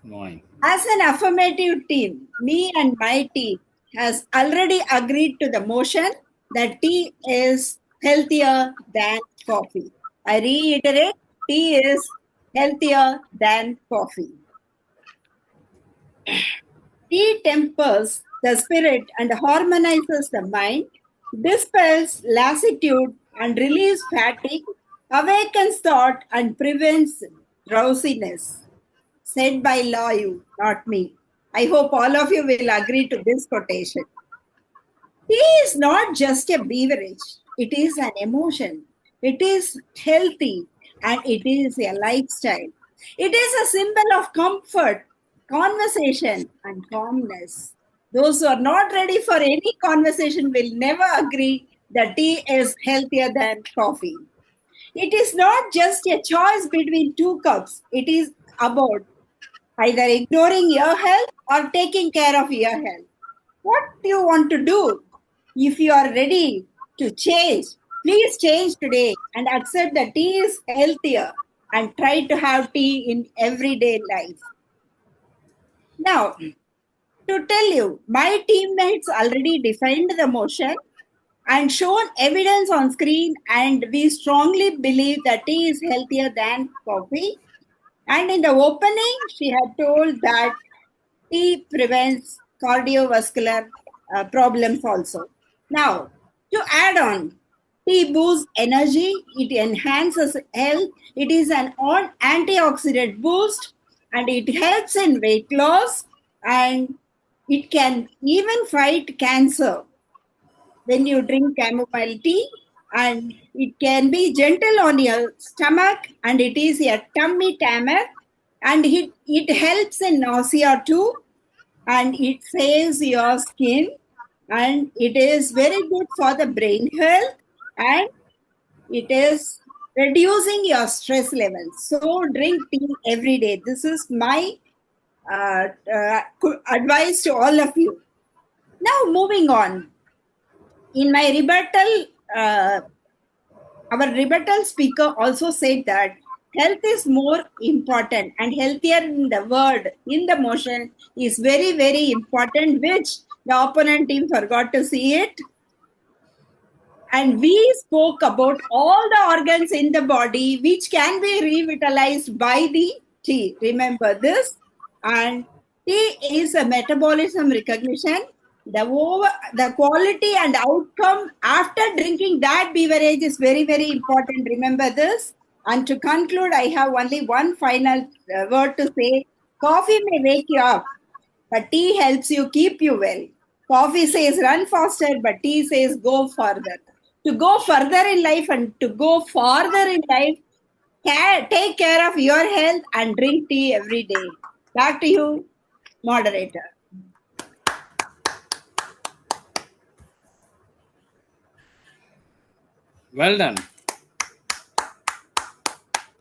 Good morning. As an affirmative team, me and my team has already agreed to the motion that tea is healthier than coffee. I reiterate, tea is healthier than coffee. Tea tempers the spirit and harmonizes the mind, dispels lassitude and relieves fatigue, awakens thought and prevents drowsiness. Said by Loyu, not me. I hope all of you will agree to this quotation. Tea is not just a beverage, it is an emotion. It is healthy and it is a lifestyle. It is a symbol of comfort, conversation, and calmness. Those who are not ready for any conversation will never agree that tea is healthier than coffee. It is not just a choice between two cups, it is about either ignoring your health or taking care of your health. What do you want to do? If you are ready to change, please change today and accept that tea is healthier and try to have tea in everyday life. Now, to tell you, my teammates already defined the motion and shown evidence on screen, and we strongly believe that tea is healthier than coffee. And in the opening, she had told that tea prevents cardiovascular problems also. Now, to add on, tea boosts energy, it enhances health, it is an antioxidant boost, and it helps in weight loss, and it can even fight cancer when you drink chamomile tea, and it can be gentle on your stomach, and it is a tummy tamer, and it helps in nausea too, and it saves your skin, and it is very good for the brain health, and it is reducing your stress levels. So drink tea every day. This is my advice to all of you. Now, moving on. In my rebuttal, our rebuttal speaker also said that health is more important and healthier in the word, in the motion, is very, very important, which the opponent team forgot to see it. And we spoke about all the organs in the body which can be revitalized by the tea. Remember this. And tea is a metabolism recognition. The quality and outcome after drinking that beverage is very, very important. Remember this. And to conclude, I have only one final word to say. Coffee may wake you up, but tea helps you keep you well. Coffee says run faster, but tea says go further. To go further in life and to go farther in life, take care of your health and drink tea every day. Back to you, moderator. Well done.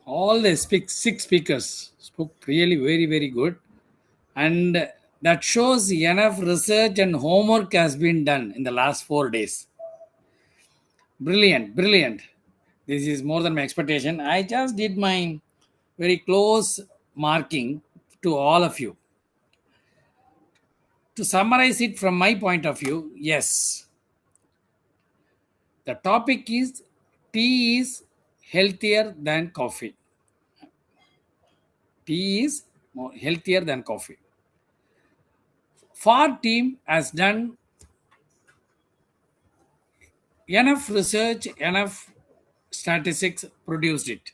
All the six speakers spoke really very, very good. And that shows enough research and homework has been done in the last 4 days. Brilliant, brilliant. This is more than my expectation. I just did my very close marking to all of you. To summarize it from my point of view, yes, the topic is tea is healthier than coffee. Tea is more healthier than coffee. FAR team has done enough research, enough statistics produced it.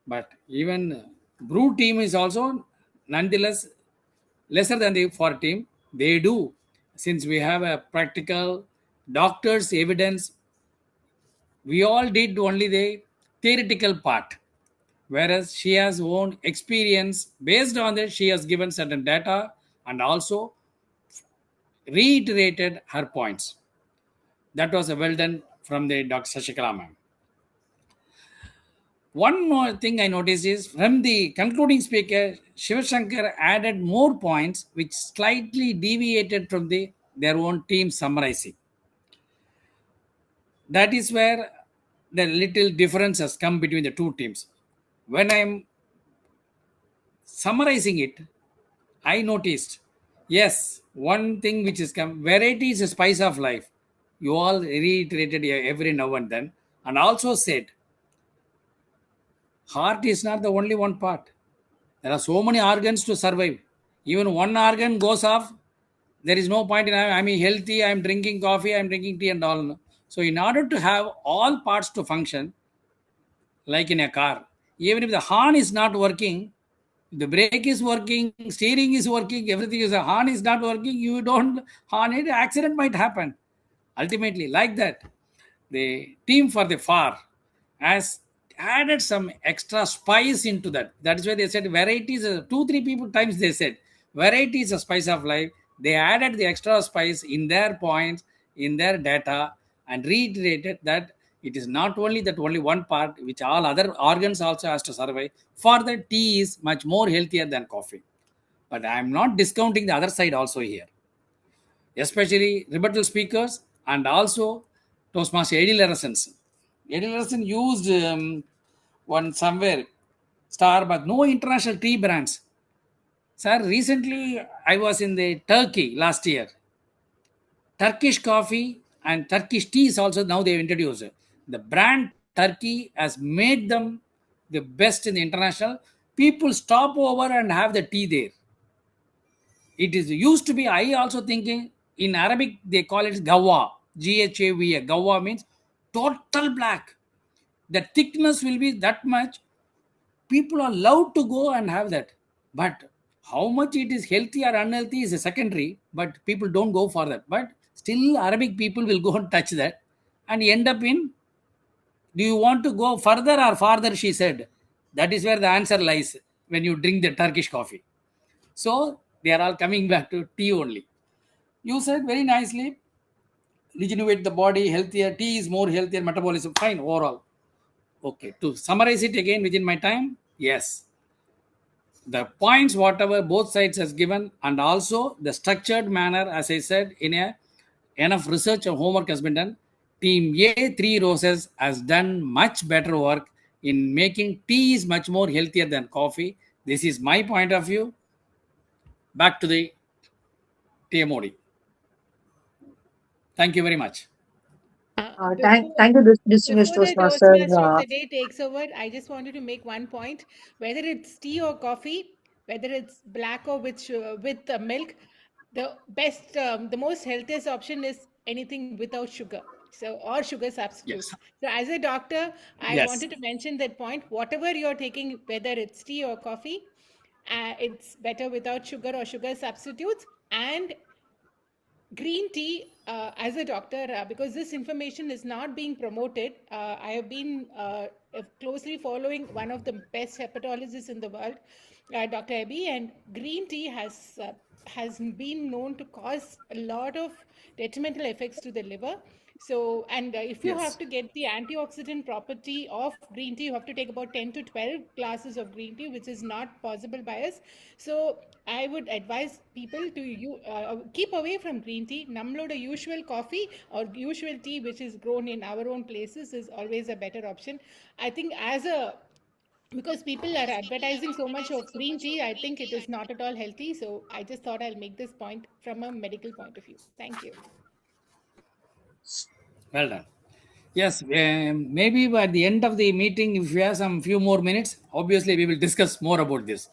But even brew team is also nonetheless lesser than the FAR team. They do, since we have a practical doctor's evidence. We all did only the theoretical part, whereas she has own experience. Based on that, she has given certain data and also reiterated her points. That was a well done from the Dr. Shashikala ma'am. One more thing I noticed is from the concluding speaker, Shivashankar added more points which slightly deviated from their own team summarizing. That is where the little difference has come between the two teams. When I'm summarizing it, I noticed, yes, one thing which is come, variety is a spice of life. You all reiterated every now and then, and also said, heart is not the only one part. There are so many organs to survive. Even one organ goes off, there is no point in I'm healthy, I'm drinking coffee, I'm drinking tea and all. So in order to have all parts to function, like in a car, even if the horn is not working, the brake is working, steering is working, everything is, a horn is not working, you don't horn it, accident might happen. Ultimately, like that, the team for the FAR has added some extra spice into that. That's why they said variety is 2-3 people times they said variety is a spice of life. They added the extra spice in their points, in their data, and reiterated that it is not only that only one part which all other organs also has to survive. For the tea is much more healthier than coffee. But I am not discounting the other side also here, especially rebuttal speakers and also Toastmaster Ezhilarasan. Ezhilarasan used one somewhere Starbucks, no international tea brands. Sir, recently I was in the Turkey last year. Turkish coffee and Turkish tea is also now they've introduced. The brand Turkey has made them the best in the international. People stop over and have the tea there. It is used to be, I also thinking in Arabic they call it gawa, Ghava. Gawa means total black. The thickness will be that much. People are allowed to go and have that. But how much it is healthy or unhealthy is a secondary, but people don't go for that. But still Arabic people will go and touch that and end up in, do you want to go further or farther, she said. That is where the answer lies when you drink the Turkish coffee. So they are all coming back to tea only. You said very nicely, regenerate the body, healthier, tea is more healthier, metabolism, fine, overall. Okay, to summarize it again within my time, yes. the points whatever both sides has given, and also the structured manner, as I said, in a enough research and homework has been done. Team A, Three Roses, has done much better work in making tea is much more healthier than coffee. This is my point of view. Back to the TMOD. Thank you very much. Thank you, distinguished Before the Toastmaster. Toastmaster of the day takes over, I just wanted to make one point. Whether it's tea or coffee, whether it's black or with milk, the best, the most healthiest option is anything without sugar. So, or sugar substitutes. Yes. So, as a doctor, I Yes. wanted to mention that point. Whatever you're taking, whether it's tea or coffee, it's better without sugar or sugar substitutes. And green tea, as a doctor, because this information is not being promoted, I have been closely following one of the best hepatologists in the world, Dr. Abby, and green tea has been known to cause a lot of detrimental effects to the liver. So, and if you have Yes. to get the antioxidant property of green tea, you have to take about 10 to 12 glasses of green tea, which is not possible by us. So, I would advise people to keep away from green tea. Namloda usual coffee or usual tea, which is grown in our own places, is always a better option. I think because people are advertising so much of green tea, I think it is not at all healthy. So I just thought I'll make this point from a medical point of view. Thank you. Well done. Yes, maybe by the end of the meeting, if we have some few more minutes, obviously we will discuss more about this.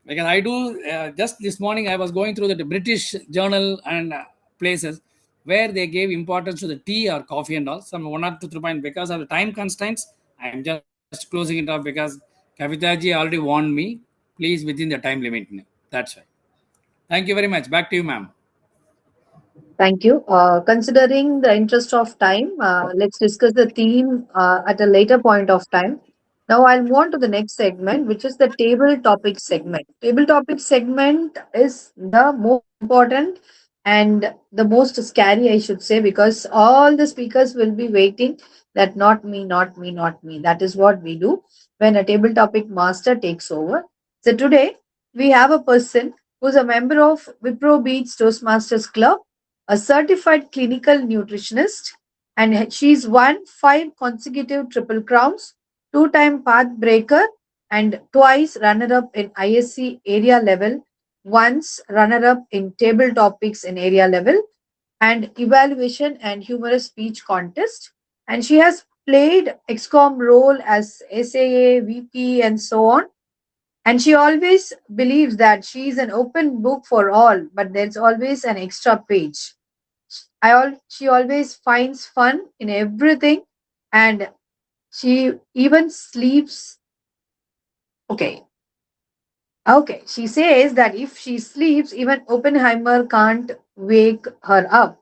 Because I do, just this morning I was going through the British journal and places where they gave importance to the tea or coffee and all. Some 1 or 2 points. Because of the time constraints, I am just closing it off because Kavitha ji already warned me. Please within the time limit. That's why. Thank you very much. Back to you, ma'am. Thank you. Considering the interest of time, let's discuss the theme at a later point of time. Now, I'll move on to the next segment, which is the table topic segment. Table topic segment is the most important and the most scary, I should say, because all the speakers will be waiting that not me, not me, not me. That is what we do when a table topic master takes over. So, today we have a person who's a member of Wipro Beats Toastmasters Club, a certified clinical nutritionist, and she's won 5 consecutive Triple Crowns, two-time path breaker, and twice runner-up in ISC area level, once runner-up in table topics in area level, and evaluation and humorous speech contest. And she has played XCOM role as SAA, VP, and so on. And she always believes that she is an open book for all, but there's always an extra page. She always finds fun in everything, and she even sleeps. Okay. Okay. She says that if she sleeps, even Oppenheimer can't wake her up.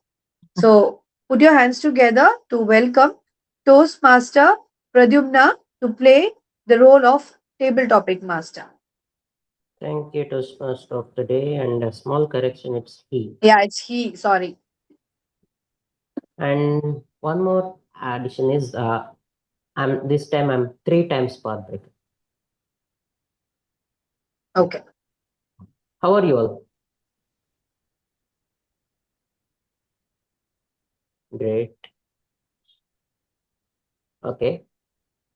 So put your hands together to welcome Toastmaster Pradyumna to play the role of table topic master. Thank you, Toastmaster of the day, and a small correction, it's he. Yeah, it's he. Sorry. And one more addition is I'm 3 times path breaker. Okay. How are you all? Great. Okay.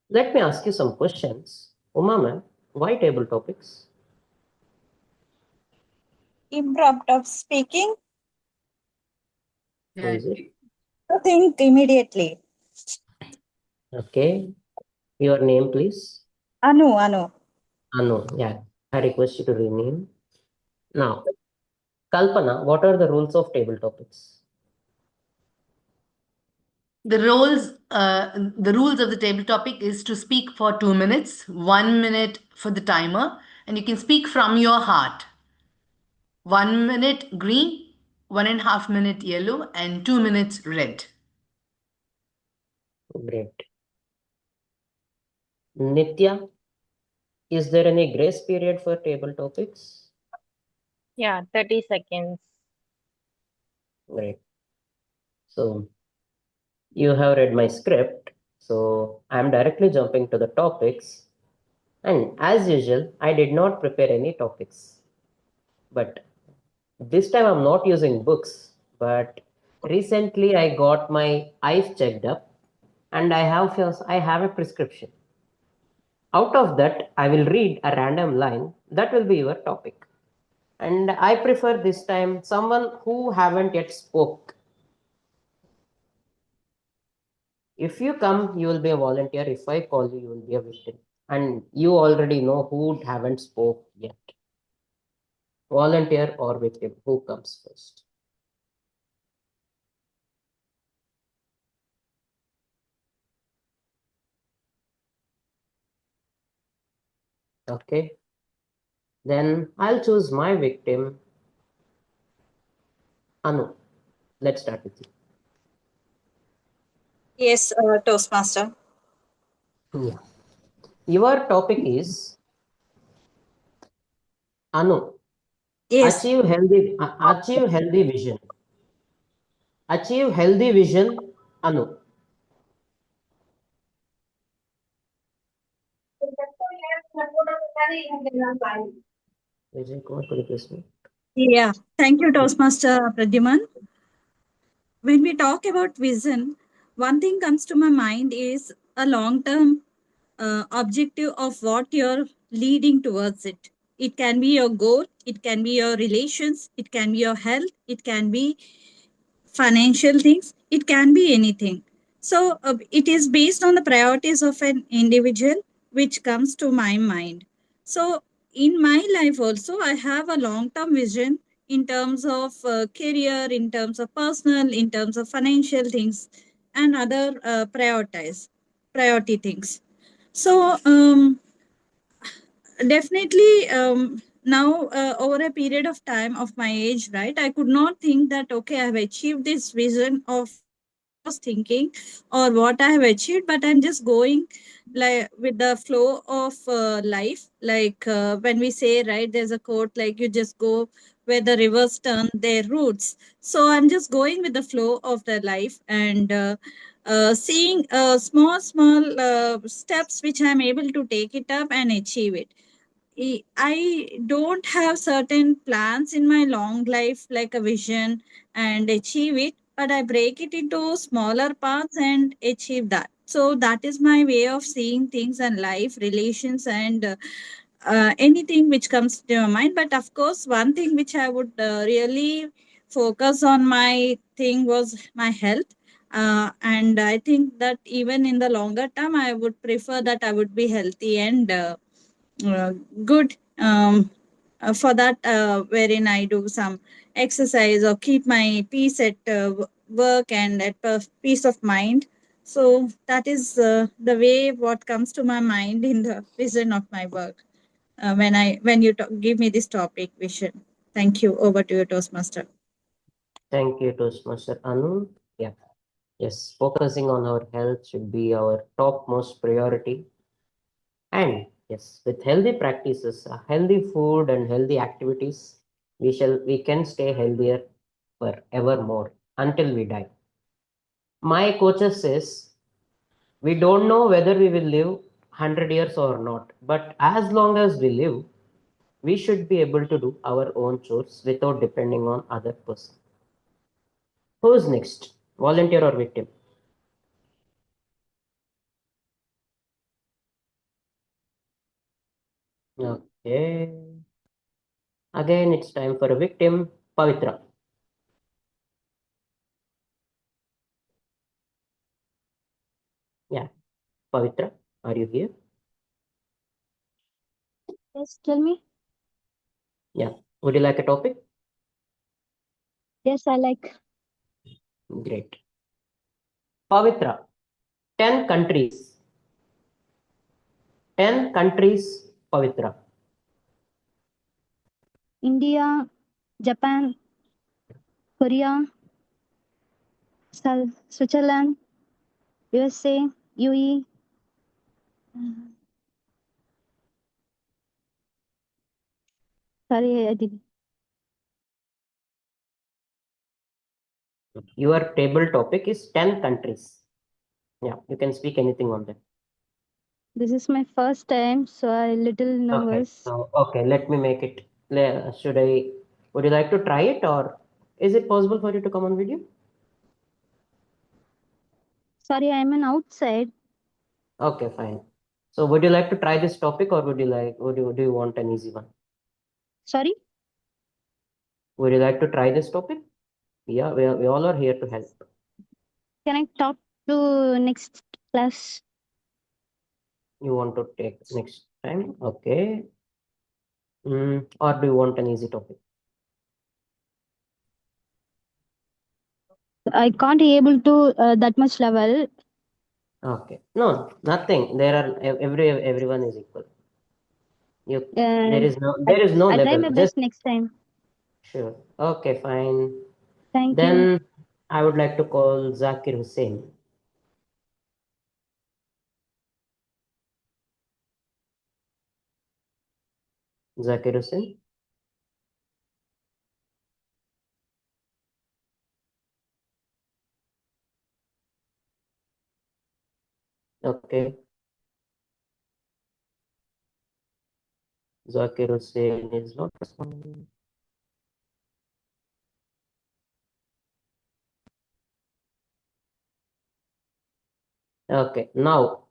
Let me ask you some questions. Uma ma'am, why table topics? Impromptu speaking. Who is it? To think immediately. Okay. Your name, please. Anu. Anu. Yeah. I request you to rename. Now, Kalpana, what are the rules of table topics? The rules of the table topic is to speak for 2 minutes, 1 minute for the timer, and you can speak from your heart. 1 minute green, 1.5 minute yellow, and 2 minutes red. Great. Nitya, is there any grace period for table topics? Yeah, 30 seconds. Great. So you have read my script. So I'm directly jumping to the topics. And as usual, I did not prepare any topics. But this time I'm not using books. But recently I got my eyes checked up and I have a prescription. Out of that, I will read a random line that will be your topic. And I prefer this time someone who haven't yet spoke. If you come, you will be a volunteer. If I call you, you will be a victim. And you already know who haven't spoke yet. Volunteer or victim, who comes first? Okay. Then I'll choose my victim, Anu. Let's start with you. Yes, Toastmaster. Yeah. Your topic is Anu. Yes. Achieve healthy vision. Achieve healthy vision, Anu. Vijay Kumar, could you please mute? Yeah. Thank you, Toastmaster Pradyuman. When we talk about vision, one thing comes to my mind is a long term objective of what you're leading towards it. It can be your goal, it can be your relations, it can be your health, it can be financial things, it can be anything. So it is based on the priorities of an individual, which comes to my mind. So in my life also, I have a long term vision in terms of career, in terms of personal, in terms of financial things, and other priority things. So definitely, now over a period of time of my age, right, I could not think that okay, I have achieved this vision of what I was thinking or what I have achieved, but I'm just going like with the flow of life. Like when we say, right, there's a quote like you just go where the rivers turn their roots. So I'm just going with the flow of the life and seeing small steps which I'm able to take it up and achieve it. I don't have certain plans in my long life, like a vision and achieve it, but I break it into smaller parts and achieve that. So that is my way of seeing things and life, relations, and anything which comes to your mind. But of course, one thing which I would really focus on my thing was my health. And I think that even in the longer term, I would prefer that I would be healthy and uh, good for that, wherein I do some exercise or keep my peace at work and at peace of mind. So that is the way what comes to my mind in the vision of my work when you give me this topic vision. Thank you. Over to you, Toastmaster. Thank you, Toastmaster Anu. Yeah. Yes, focusing on our health should be our topmost priority. And yes, with healthy practices, healthy food and healthy activities, we can stay healthier forevermore until we die. My coaches says we don't know whether we will live 100 years or not, but as long as we live, we should be able to do our own chores without depending on other person. Who's next? Volunteer or victim? Okay. Again, it's time for a victim, Pavitra. Yeah, Pavitra, are you here? Yes, tell me. Yeah. Would you like a topic? Yes, I like. Great. Pavitra, 10 countries. 10 countries, Pavitra. India, Japan, Korea, Switzerland, USA, UAE. Sorry, I didn't. Your table topic is 10 countries. Yeah, you can speak anything on that. This is my first time, so I'm little Okay, nervous. so let me make it. Should I? Would you like to try it, or is it possible for you to come on video? Sorry, I'm an outside. Okay, fine. So would you like to try this topic, or do you want an easy one? Sorry? Would you like to try this topic? Yeah, we all are here to help. Can I talk to next class? You want to take next time? Okay. Or do you want an easy topic? I can't able to that much level. Okay. No, nothing. There are everyone is equal. There is no I'll try level. my Just best next time. sure. Okay, fine. Thank you. Then I would like to call Zakir Hussain. Zakir Hussain. Okay. Zakir Hussain is not responding. Okay, now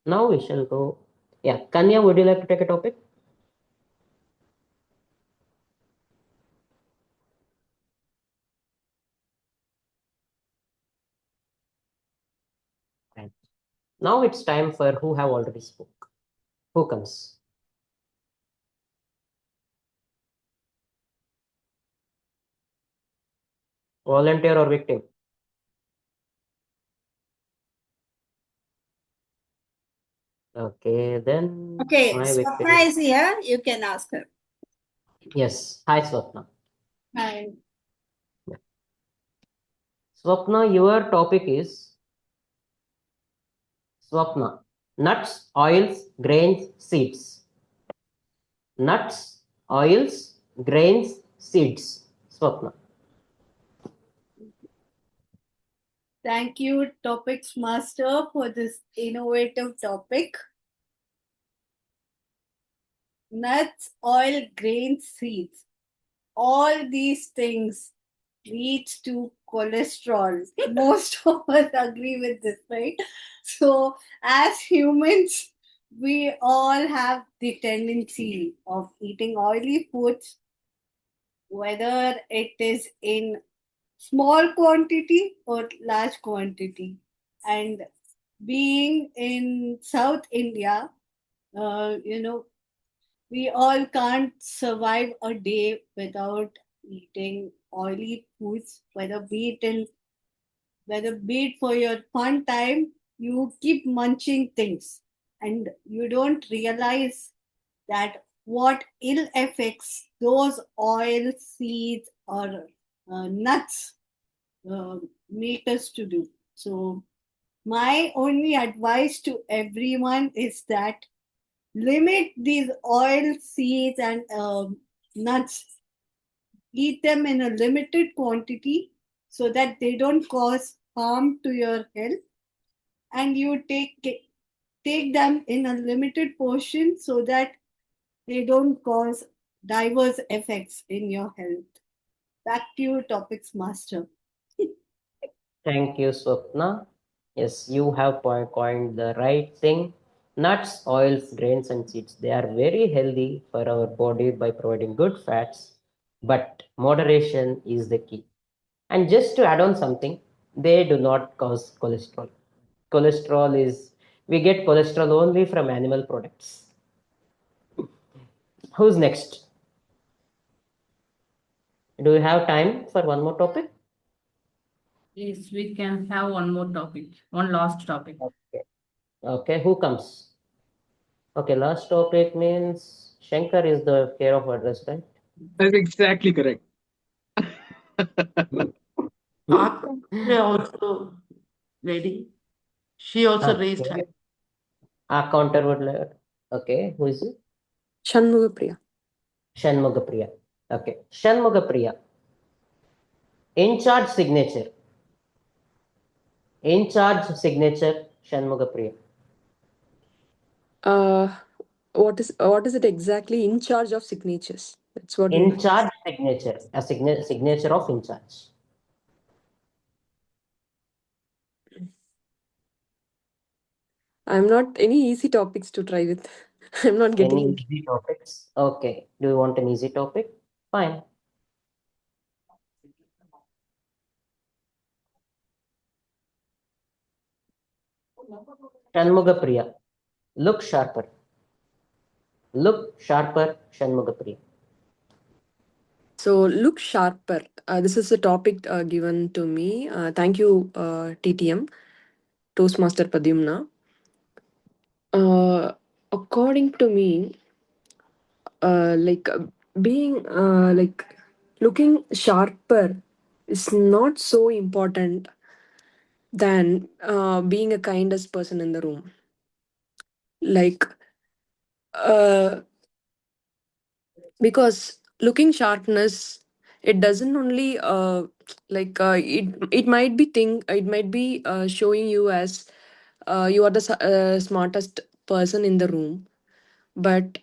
we shall go. Yeah, Kanya, would you like to take a topic? Right. Now it's time for who have already spoke. Who comes? Volunteer or victim? Okay, then Okay, my victim. Swapna is here. You can ask her. Yes. Hi, Swapna. Hi. Swapna, your topic is Swapna. Nuts, oils, grains, seeds. Nuts, oils, grains, seeds. Swapna. Thank you, Topics Master, for this innovative topic. Nuts, oil, grains, seeds. All these things leads to cholesterol. Most of us agree with this, right? So, as humans, we all have the tendency of eating oily foods, whether it is in small quantity or large quantity. And being in South India, we all can't survive a day without eating oily foods, whether be it for your fun time, you keep munching things and you don't realize that what ill effects those oil seeds or nuts make us to do. So my only advice to everyone is that limit these oil seeds and nuts, eat them in a limited quantity so that they don't cause harm to your health, and you take them in a limited portion so that they don't cause diverse effects in your health. Back to you, Topics Master. Thank you, Swapna. Yes, you have coined the right thing. Nuts, oils, grains, and seeds, they are very healthy for our body by providing good fats, but moderation is the key. And just to add on something, they do not cause cholesterol. We get cholesterol only from animal products. Who's next? Do you have time for one more topic? Yes, we can have one more topic, one last topic. Okay, who comes? Okay, last topic means Shankar is the care of address, right? That's exactly correct. They also ready. She also raised hand. Our counter would like. Okay, who is it? Shanmugapriya. Shanmugapriya. Okay, Shanmugapriya. In charge signature. In charge signature, Shanmugapriya. Uh, what is it exactly? In charge of signatures. That's what you In mean. charge signature, a signature of in charge. I'm not any easy topics to try with. I'm not getting Any it. easy topics? Okay. Do you want an easy topic? Fine. Shanmugapriya. Look sharper. Look sharper, Shanmugapriya. So look sharper. This is a topic given to me. Thank you, TTM, Toastmaster Padimna. According to me, like being like looking sharper is not so important than being a kindest person in the room. Like uh, because looking sharpness, it doesn't only it might be showing you as you are the smartest person in the room, but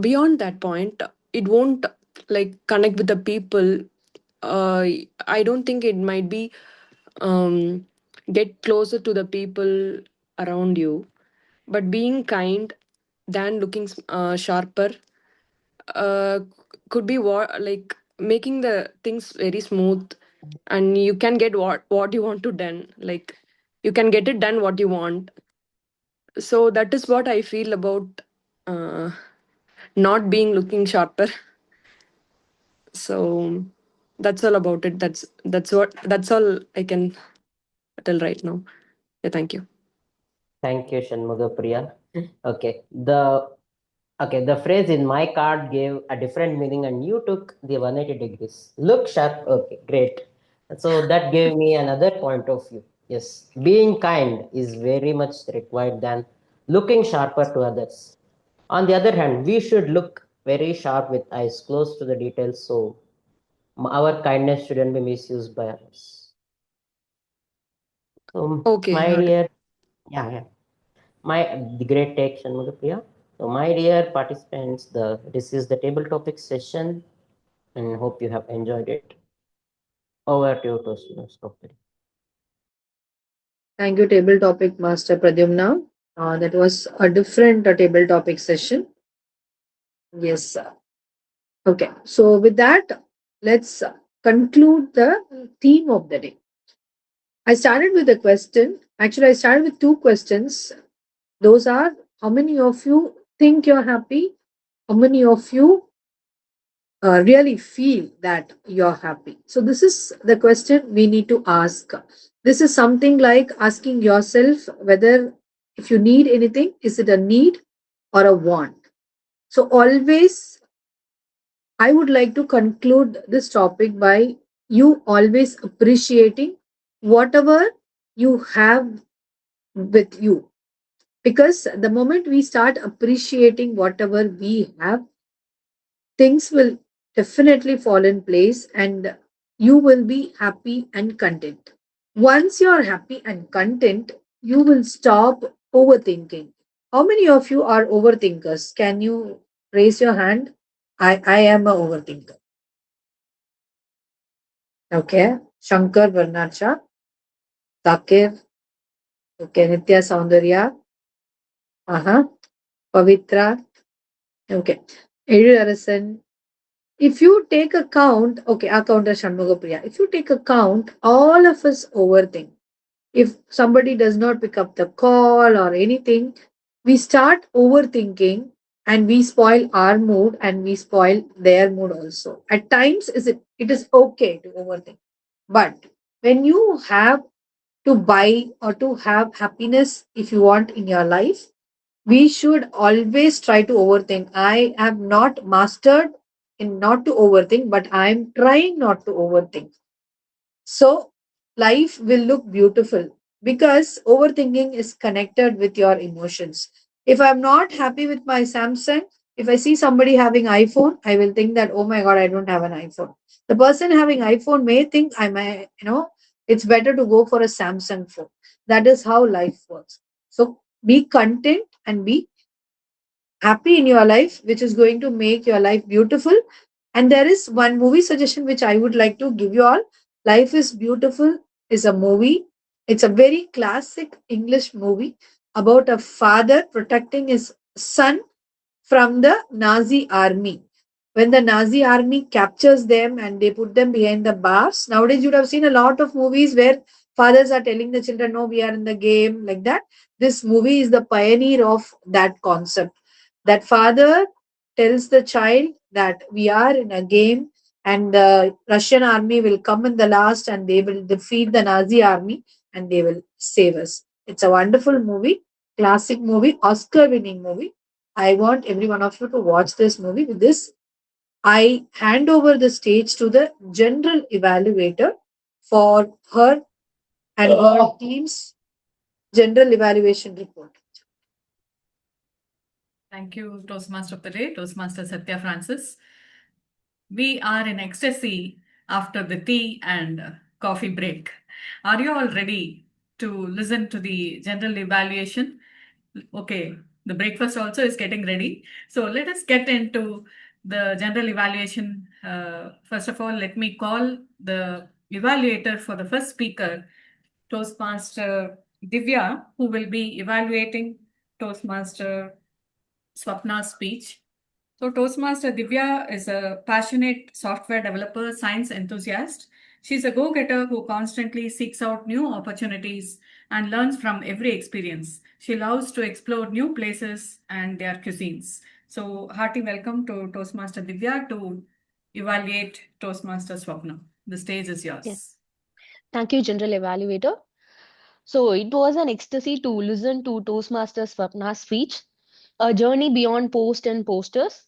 beyond that point it won't like connect with the people. uh, I don't think it might be um, get closer to the people around you. But being kind than looking sharper uh, could be what like making the things very smooth, and you can get what you want to done, like you can get it done what you want. So that is what I feel about uh, not being looking sharper. So that's all about it. That's all I can tell right now. Yeah, thank you. Thank you, Shanmugapriya. Okay, the phrase in my card gave a different meaning, and you took the 180 degrees. Look sharp. Okay, great. So that gave me another point of view. Yes, being kind is very much required than looking sharper to others. On the other hand, we should look very sharp with eyes close to the details, so our kindness shouldn't be misused by others. So, Okay, my noted. dear, yeah. My the great take, Shanmugapriya. So, my dear participants, this is the table topic session, and hope you have enjoyed it. Over to you, Toastmasters. Thank you, table topic master Pradyumna. That was a different table topic session. Yes, sir. Okay, so with that, let's conclude the theme of the day. I started with a question. Actually, I started with two questions. Those are, how many of you think you're happy? How many of you really feel that you're happy? So, this is the question we need to ask. This is something like asking yourself whether if you need anything, is it a need or a want? So, always, I would like to conclude this topic by you always appreciating whatever you have with you. Because the moment we start appreciating whatever we have, things will definitely fall in place and you will be happy and content. Once you're happy and content, you will stop overthinking. How many of you are overthinkers? Can you raise your hand? I am a overthinker. Okay. Shankar Varnacha, Takir, okay, Nitya Saundarya, uh-huh, Pavitra, okay, Ezhilarasan. If you take account, okay, account as Shanmugapriya, if you take account, all of us overthink. If somebody does not pick up the call or anything, we start overthinking and we spoil our mood and we spoil their mood also. At times, it is okay to overthink. But when you have to buy or to have happiness, if you want in your life, we should always try to overthink. I have not mastered in not to overthink, but I am trying not to overthink. So life will look beautiful because overthinking is connected with your emotions. If I'm not happy with my Samsung, if I see somebody having iPhone, I will think that, oh my God, I don't have an iPhone. The person having iPhone may think I may, it's better to go for a Samsung phone. That is how life works. So be content and be happy in your life, which is going to make your life beautiful. And there is one movie suggestion which I would like to give you all. Life is Beautiful is a movie. It's a very classic English movie about a father protecting his son from the Nazi army. When the Nazi army captures them and they put them behind the bars, nowadays you would have seen a lot of movies where fathers are telling the children, no, we are in the game, like that. This movie is the pioneer of that concept. That father tells the child that we are in a game and the Russian army will come in the last and they will defeat the Nazi army and they will save us. It's a wonderful movie, classic movie, Oscar winning movie. I want every one of you to watch this movie. With this, I hand over the stage to the general evaluator for her and her team's general evaluation report. Thank you, Toastmaster of the Day, Toastmaster Sathiya Francis. We are in ecstasy after the tea and coffee break. Are you all ready to listen to the general evaluation? Okay, the breakfast also is getting ready. So let us get into the general evaluation. First of all, let me call the evaluator for the first speaker, Toastmaster Divya, who will be evaluating Toastmaster Swapna's speech. So Toastmaster Divya is a passionate software developer, science enthusiast. She's a go-getter who constantly seeks out new opportunities and learns from every experience. She loves to explore new places and their cuisines. So hearty welcome to Toastmaster Divya to evaluate Toastmaster Swapna. The stage is yours. Yes. Thank you, General Evaluator. So it was an ecstasy to listen to Toastmaster Swapna's speech, A Journey Beyond Post and Posters.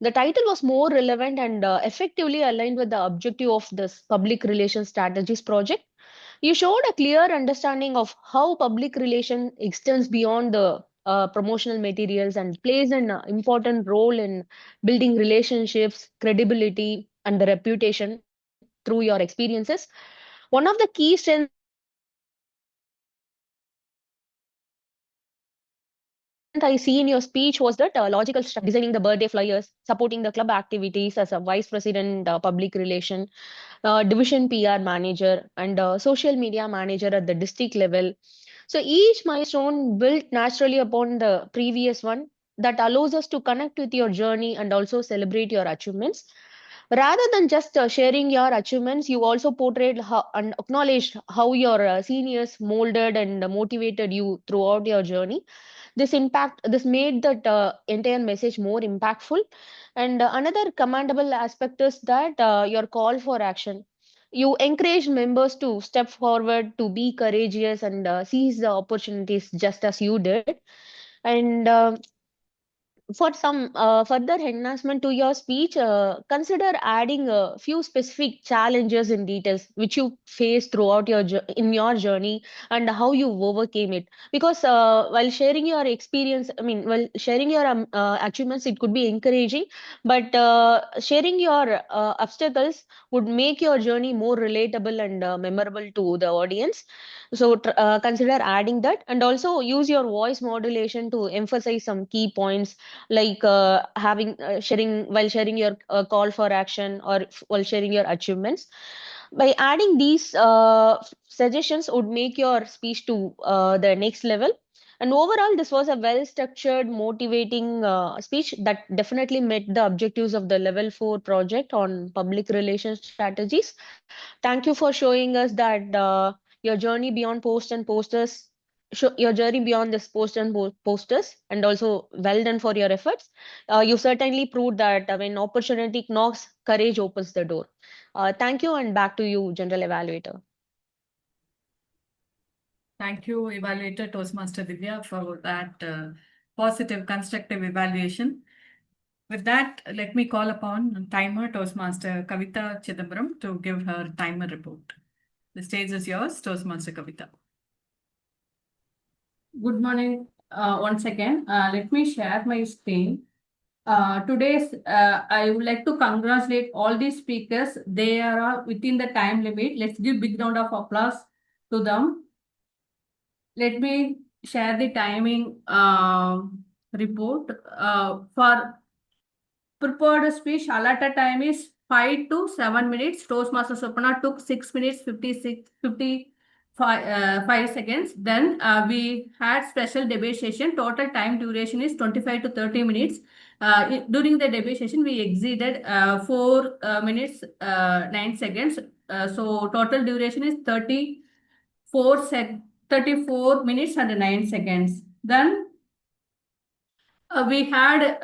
The title was more relevant and effectively aligned with the objective of this public relations strategies project. You showed a clear understanding of how public relation extends beyond the promotional materials and plays an important role in building relationships, credibility, and the reputation through your experiences. One of the key strengths I see in your speech was the logical structure, designing the birthday flyers, supporting the club activities as a vice president public relation, division PR manager, and social media manager at the district level. So each milestone built naturally upon the previous one that allows us to connect with your journey and also celebrate your achievements. Rather than just sharing your achievements, you also portrayed how, and acknowledged how your seniors molded and motivated you throughout your journey. This made that entire message more impactful. And another commendable aspect is that your call for action. You encourage members to step forward, to be courageous, and seize the opportunities just as you did. And for some further enhancement to your speech, consider adding a few specific challenges and details which you faced throughout in your journey and how you overcame it. Because while sharing your experience, I mean, while sharing your achievements, it could be encouraging, but sharing your obstacles would make your journey more relatable and memorable to the audience. So consider adding that, and also use your voice modulation to emphasize some key points like having sharing while sharing your call for action or while sharing your achievements. By adding these suggestions would make your speech to the next level. And overall, this was a well structured, motivating speech that definitely met the objectives of the level 4 project on public relations strategies. Thank you for showing us that your journey beyond post and posters your journey beyond this post and posters, and also well done for your efforts. You certainly proved that when opportunity knocks, courage opens the door. Thank you, and back to you, General Evaluator. Thank you, Evaluator Toastmaster Divya, for that positive, constructive evaluation. With that, let me call upon timer Toastmaster Kavitha Chidambaram to give her timer report. The stage is yours, Toastmaster Kavitha. Good morning once again. Let me share my screen. I would like to congratulate all these speakers. They are within the time limit. Let's give big round of applause to them. Let me share the timing. report. For prepared speech, allotted time is 5 to 7 minutes. Toastmaster Sopana took 6 minutes 55 seconds. Then we had special debate session. Total time duration is 25 to 30 minutes. During the debate session, we exceeded 4 minutes 9 seconds. So total duration is 34 minutes and 9 seconds. Then we had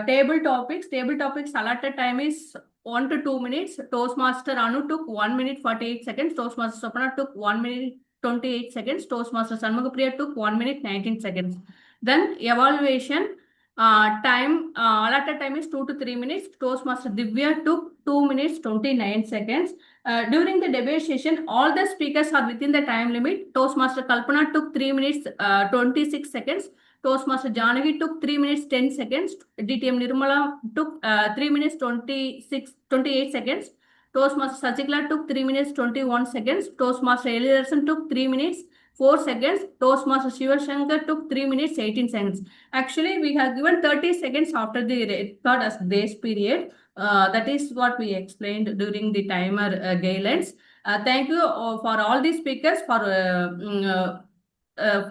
table topics. Table topics allotted time is 1 to 2 minutes. Toastmaster Anu took 1 minute 48 seconds. Toastmaster Sopana took 1 minute 28 seconds. Toastmaster Sanmugapriya took 1 minute 19 seconds. Then evaluation time allotted time is 2 to 3 minutes. Toastmaster Divya took 2 minutes 29 seconds. During the debate session, all the speakers are within the time limit. Toastmaster Kalpana took 3 minutes 26 seconds. Toastmaster Janagi took 3 minutes 10 seconds. DTM Nirmala took 3 minutes 28 seconds. Toastmaster Sachikla took 3 minutes 21 seconds. Toastmaster Ezhilarasan took 3 minutes 4 seconds. Toastmaster Shivashankar took 3 minutes 18 seconds. Actually, we have given 30 seconds after the record as grace period. That is what we explained during the timer guidelines. Thank you for all the speakers for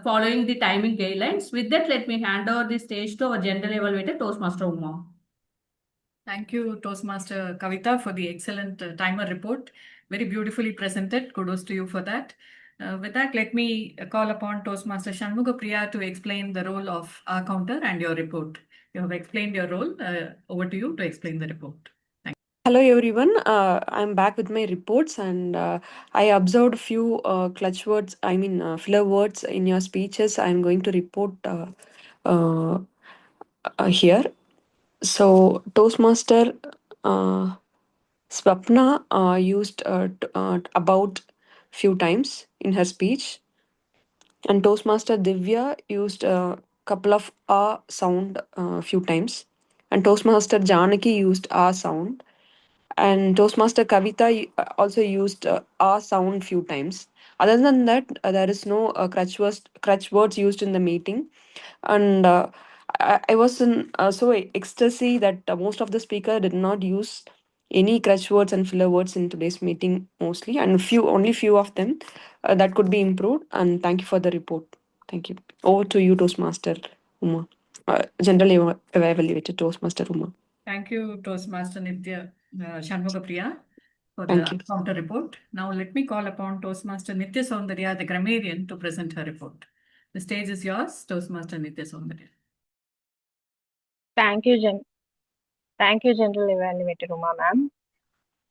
following the timing guidelines. With that, let me hand over the stage to our general evaluator, Toastmaster Uma. Thank you, Toastmaster Kavitha, for the excellent timer report. Very beautifully presented. Kudos to you for that. With that, let me call upon Toastmaster Shanmugapriya to explain the role of our counter and your report. You have explained your role. Over to you to explain the report. Thank you. Hello everyone, I'm back with my reports and I observed few clutch words, filler words in your speeches. I'm going to report uh, here. So Toastmaster Swapna used about few times in her speech, and Toastmaster Divya used a couple of sound few times, and Toastmaster Janaki used sound, and Toastmaster Kavitha also used sound few times. Other than that, there is no crutch words used in the meeting, and I was in so ecstasy that most of the speaker did not use any crutch words and filler words in today's meeting mostly, and only few of them that could be improved. And thank you for the report. Thank you. Over to you, Toastmaster Uma. General evaluated Toastmaster Uma. Thank you, Toastmaster Nitya Shanmugapriya, for Thank the you. counter report. Now let me call upon Toastmaster Nitya Soundarya, the grammarian, to present her report. The stage is yours, Toastmaster Nitya Soundarya. Thank you, General Evaluator Uma ma'am.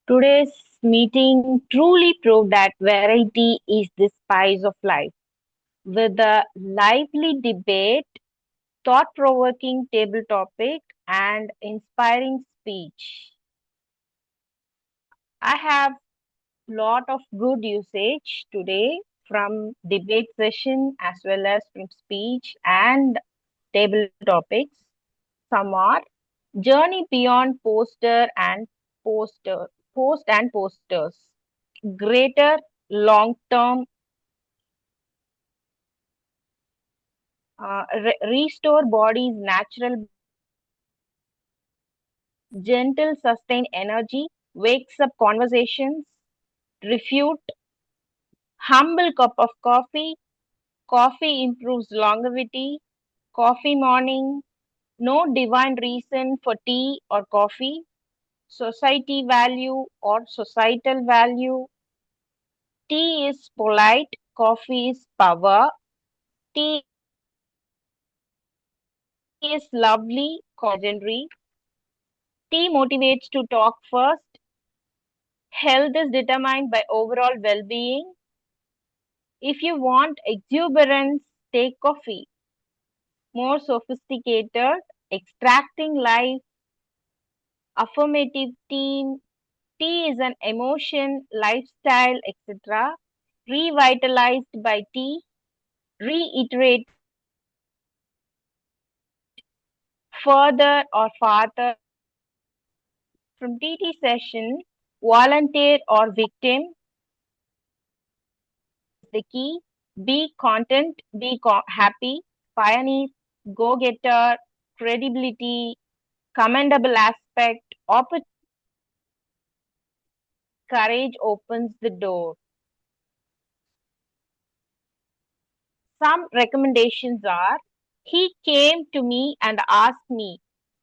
Today's meeting truly proved that variety is the spice of life. With a lively debate, thought-provoking table topic, and inspiring speech, I have lot of good usage today from debate session as well as from speech and table topics. Some are journey beyond post and posters, greater long-term restore body's natural gentle sustain energy, wakes up conversations, refute, humble cup of coffee, coffee improves longevity, coffee morning, no divine reason for tea or coffee, society value or societal value, tea is polite, coffee is power, tea is lovely, legendary, tea motivates to talk first, health is determined by overall well-being. If you want exuberance, take coffee. More sophisticated, extracting life, affirmative tea is an emotion, lifestyle, etc. Revitalized by tea, reiterate further or farther from TT session, volunteer or victim is the key. Be content, be happy, pioneer, go-getter, credibility, commendable aspect, opportunity, courage opens the door. Some recommendations are: he came to me and asked me.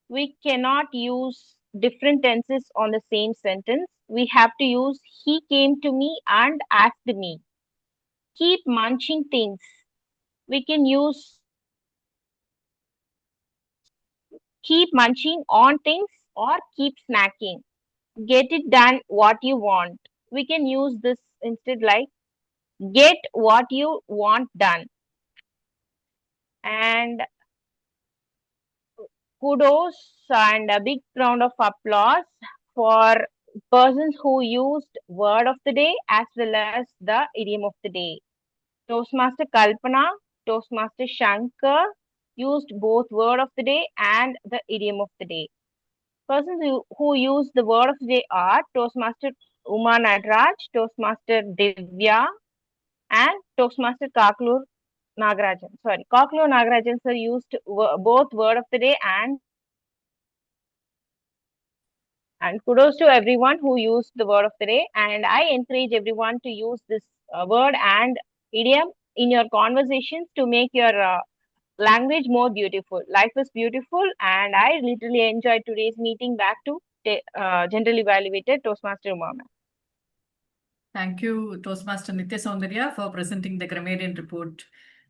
We cannot use different tenses on the same sentence. We have to use he came to me and asked me. Keep munching things. We can use keep munching on things or keep snacking. Get it done what you want. We can use this instead like get what you want done. And kudos and a big round of applause for persons who used word of the day as well as the idiom of the day. Toastmaster Kalpana, Toastmaster Shankar used both word of the day and the idiom of the day. Persons who use the word of the day are Toastmaster Uma Nadraj, Toastmaster Divya, and Toastmaster Kaklur Nagarajan. Sorry, Kaklur Nagarajan sir used both word of the day and kudos to everyone who used the word of the day. And I encourage everyone to use this word and idiom in your conversations to make your language more beautiful. Life is beautiful, and I literally enjoyed today's meeting. Back to general evaluator Toastmaster Uma. Thank you, Toastmaster Nitya Soundarya, for presenting the grammarian report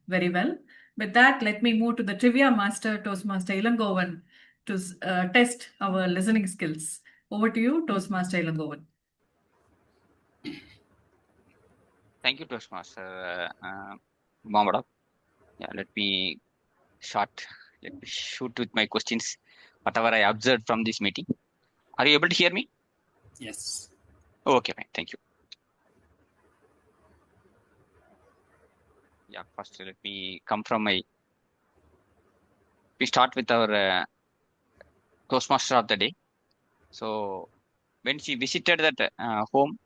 very well. With that, let me move to the trivia master, Toastmaster Ilangovan, to test our listening skills. Over to you, Toastmaster Ilangovan. Thank you, Toastmaster Mamada. Yeah, let me shoot with my questions, whatever I observed from this meeting. Are you able to hear me? Yes. Okay, fine. Thank you. Yeah, first let me come from we start with our Toastmaster of the day. So when she visited that home,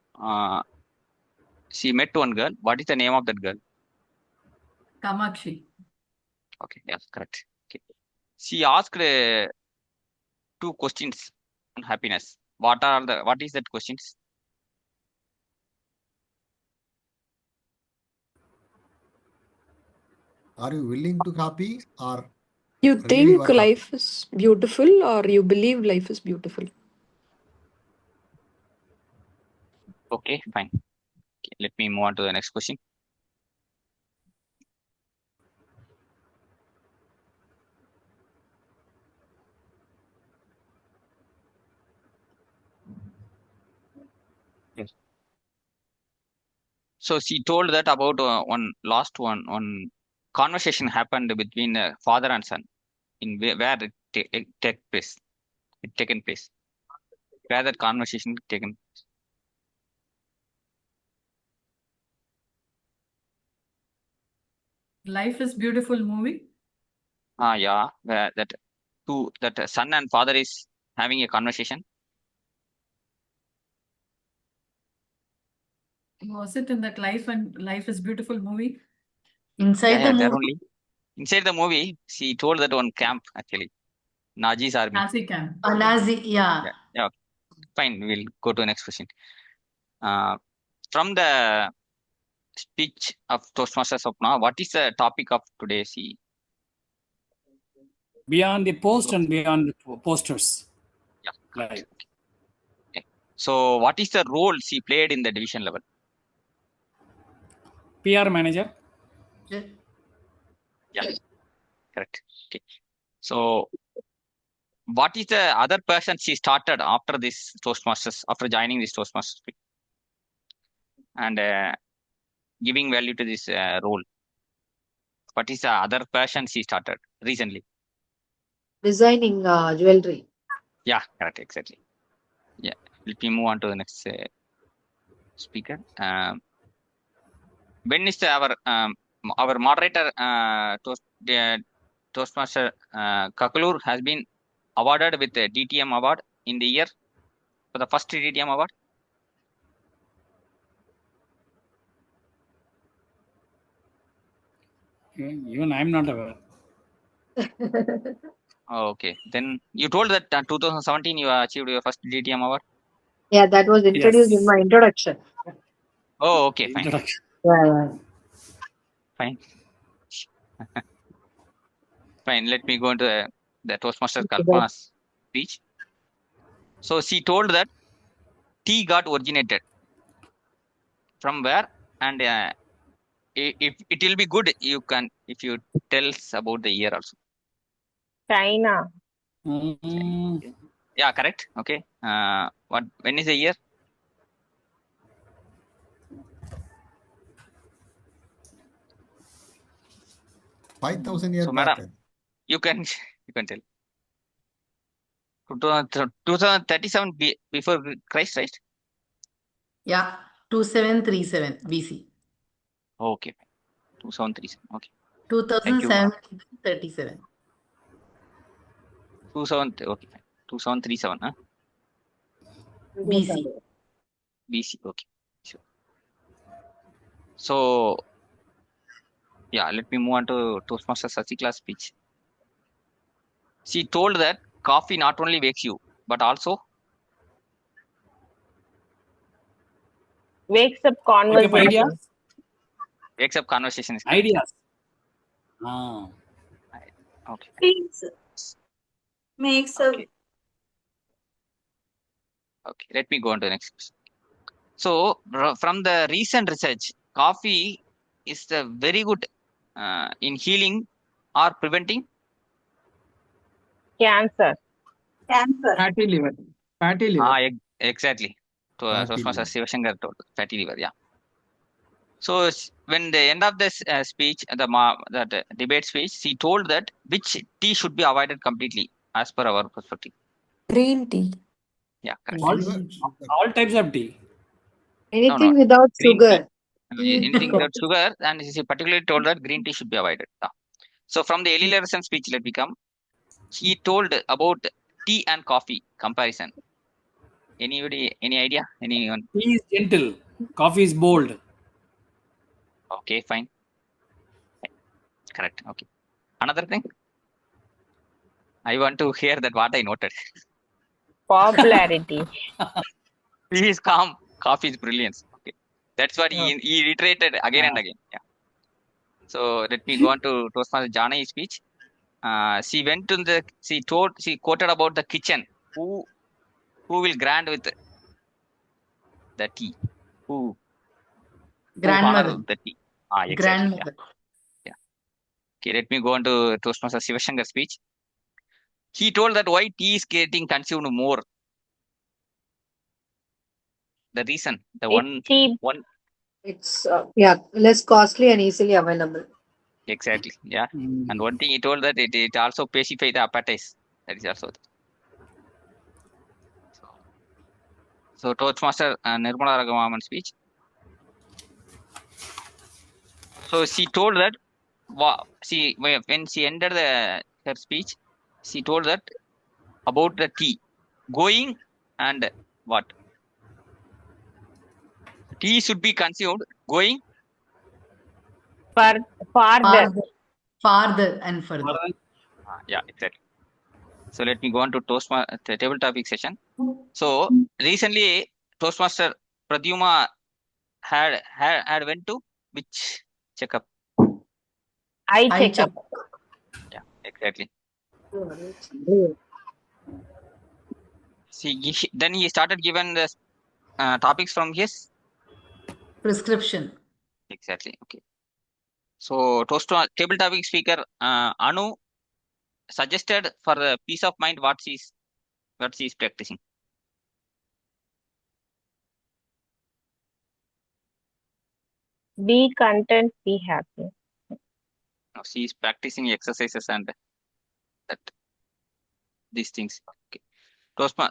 she met one girl. What is the name of that girl? Kamakshi. Okay, yes, correct. Okay. She asked two questions on happiness. What is that questions? Are you willing to happy or You really think you are happy? life is beautiful or you believe life is beautiful? Okay, fine. Okay, let me move on to the next question. Yes. So she told that about one conversation happened between father and son in where it take place. It taken place. Where that conversation taken. Life is Beautiful movie. Yeah, where that son and father is having a conversation. Was it in that Life is Beautiful movie? Inside the There movie? only. Inside the movie, she told that one camp actually. Nazi's army. Nazi camp. Nazi, yeah. Yeah. Okay. Fine. We'll go to the next question. From the speech of Toastmasters of now, what is the topic of today's? Beyond the post and beyond the posters. Yeah. Right. Okay. So, what is the role she played in the division level? PR manager. Yeah. Correct. Okay. So, what is the other person she started after this Toastmasters, after joining this Toastmasters and giving value to this role? What is the other person she started recently? Designing jewelry. Yeah, correct, exactly. Yeah, let me move on to the next speaker. When is our moderator Toastmaster Kakalur has been awarded with the DTM award in the year for the first DTM award? Even I'm not aware. Oh, okay. Then you told that 2017 you achieved your first DTM award. Yeah, that was introduced in Yes. my introduction. Oh, okay, fine, Introduction. Yeah. fine, fine. Let me go into the Toastmaster Yeah. Kalpana's speech. So she told that tea got originated from where, and if it will be good, you can if you tells about the year also. China. Mm, Yeah, correct. Okay. What? When is the year? 5,000 years So, back. madam, you can you can tell. 2037 before Christ, right? Yeah, 2737 BC. Okay, 2037. Okay. Thank you. 2037. 2000. Okay, fine. 2037. Huh? BC. BC. Okay. Sure. So yeah, let me move on to Toastmaster Sathiya's speech. She told that coffee not only wakes you, but also Wakes up Wake up conversation. ideas. wakes up conversation is correct. Ideas. Ah. Okay. Makes Okay. Okay. Let me go on to the next question. So from the recent research, coffee is the very good in healing or preventing Cancer. Fatty liver. Fatty liver. exactly. To Fatty Toastmaster liver. Shivashankar told fatty liver. Yeah. So when the end of this speech, that debate speech, she told that which tea should be avoided completely as per our perspective. Green tea. Yeah, correct. All, Sugar. all types of tea. No, no, Anything without green tea. sugar. Anything without sugar, and she particularly told that green tea should be avoided. Yeah. So from the Ezhilarasan speech, let me come. He told about tea and coffee comparison. Anybody, any idea? Anyone? Tea is gentle. Coffee is bold. Okay, fine. Correct. Okay. Another thing, I want to hear that what I noted. Popularity. Tea is calm, coffee is brilliance. Okay. That's what he reiterated again and again. Yeah. So let me go on to Toastmaster Janai's speech. She quoted about the kitchen. Who will grant with the tea? Who honor Grandmother. the tea? Exactly. Grandmother. Yeah. Okay, let me go on to Toastmaster Shivashankar's speech. He told that why tea is getting consumed more. The reason, It's cheap. It's less costly and easily available. Exactly. Yeah. And one thing he told that it also pacifies the appetite. That is also. So Toastmaster Nirmala Raghuvaman's speech. So she told that when she ended her speech, she told that about the tea going and what tea should be consumed going Farther. Farther and further. yeah, exactly. So let me go on to the table topic session. So recently Toastmaster Pradyuma had went to which checkup? Eye checkup. Yeah, exactly. Then he started giving the topics from his Prescription. exactly. Okay. So table topic speaker Anu suggested for the peace of mind what she is practicing. Be content, be happy. Now she is practicing exercises and that these things. Okay.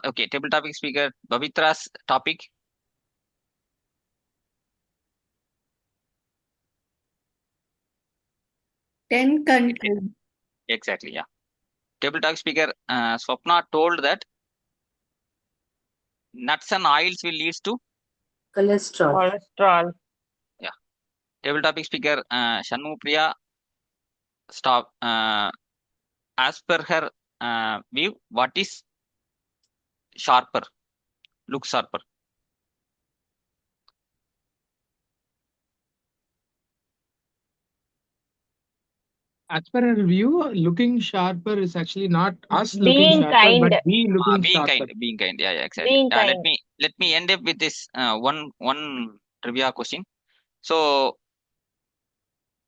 Okay. Table topic speaker Bavitra's topic. Ten countries. Exactly. Yeah. Table talk speaker Swapna told that nuts and oils will lead to Cholesterol. yeah. Table topic speaker Shanmu Priya stop as per her view, what is sharper? Look sharper. As per our view, looking sharper is actually not us looking Being sharper, kind. but we looking Being sharper. kind. Being kind. Yeah, exactly. Being Let kind. me end up with this one trivia question. So,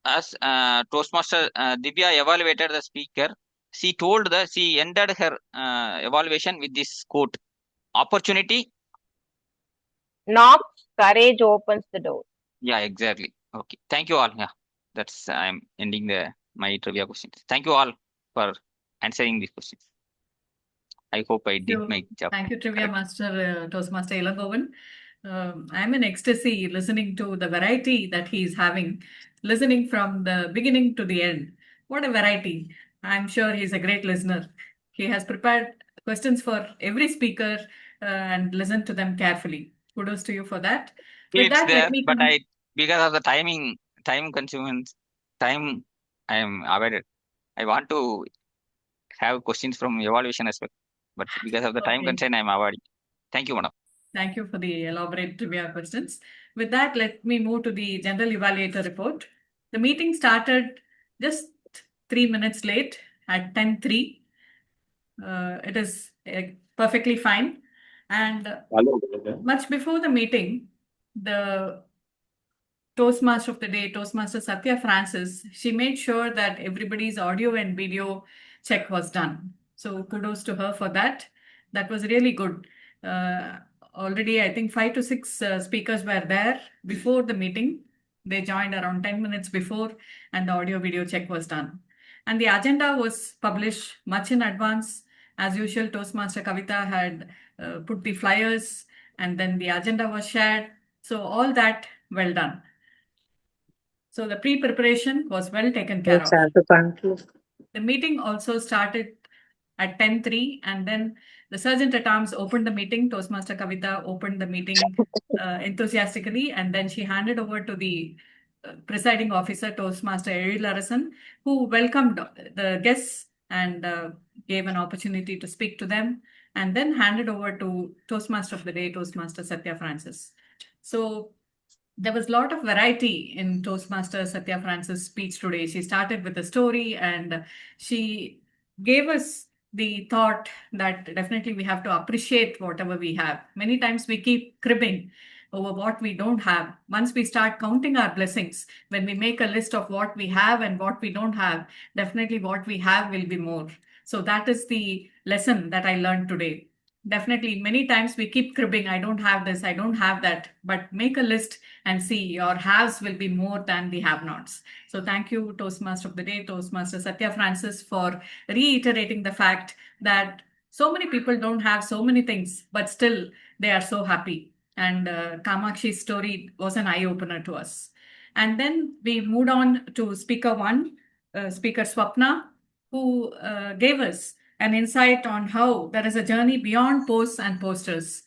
as Toastmaster Divya evaluated the speaker, she told that she ended her evaluation with this quote: "Opportunity." Knock, courage opens the door. Yeah, exactly. Okay. Thank you all. Yeah, that's I'm ending my trivia questions. Thank you all for answering these questions. I hope I did my job. Thank you, Trivia correct. Master Toastmaster Ilangovan. I'm in ecstasy listening to the variety that he's having, listening from the beginning to the end. What a variety. I'm sure he's a great listener. He has prepared questions for every speaker and listened to them carefully. Kudos to you for that. With It's that, let there, me but come. because of the time consuming, time I am avoided. I want to have questions from evaluation as well, but because of the time Okay. constraint, I'm avoiding. Thank you, madam. Thank you for the elaborate trivia questions. With that, let me move to the general evaluator report. The meeting started just 3 minutes late at 10:03. It is perfectly fine. And much before the meeting, the Toastmaster of the day, Toastmaster Sathiya Francis, she made sure that everybody's audio and video check was done. So kudos to her for that. That was really good. Uh, Already, I think 5 to 6 speakers were there before the meeting. They joined around 10 minutes before, and the audio video check was done. And the agenda was published much in advance. As usual, Toastmaster Kavitha had put the flyers, and then the agenda was shared. So all that well done. So the pre-preparation was well taken care Yes, of. I have to conclude. The meeting also started at 10:03, and then the Sergeant at Arms opened the meeting. Toastmaster Kavitha opened the meeting enthusiastically, and then she handed over to the presiding officer, Toastmaster Ezhilarasan, who welcomed the guests and gave an opportunity to speak to them, and then handed over to Toastmaster of the day, Toastmaster Sathiya Francis. So there was a lot of variety in Toastmaster Sathiya Francis' speech today. She started with a story and she gave us the thought that definitely we have to appreciate whatever we have. Many times we keep cribbing over what we don't have. Once we start counting our blessings, when we make a list of what we have and what we don't have, definitely what we have will be more. So that is the lesson that I learned today. Definitely, many times we keep cribbing, I don't have this, I don't have that, but make a list and see your haves will be more than the have nots. So thank you, Toastmaster of the day, Toastmaster Sathiya Francis, for reiterating the fact that so many people don't have so many things, but still they are so happy. And Kamakshi's story was an eye opener to us. And then we moved on to Speaker 1, Speaker Swapna, who gave us an insight on how there is a journey beyond posts and posters.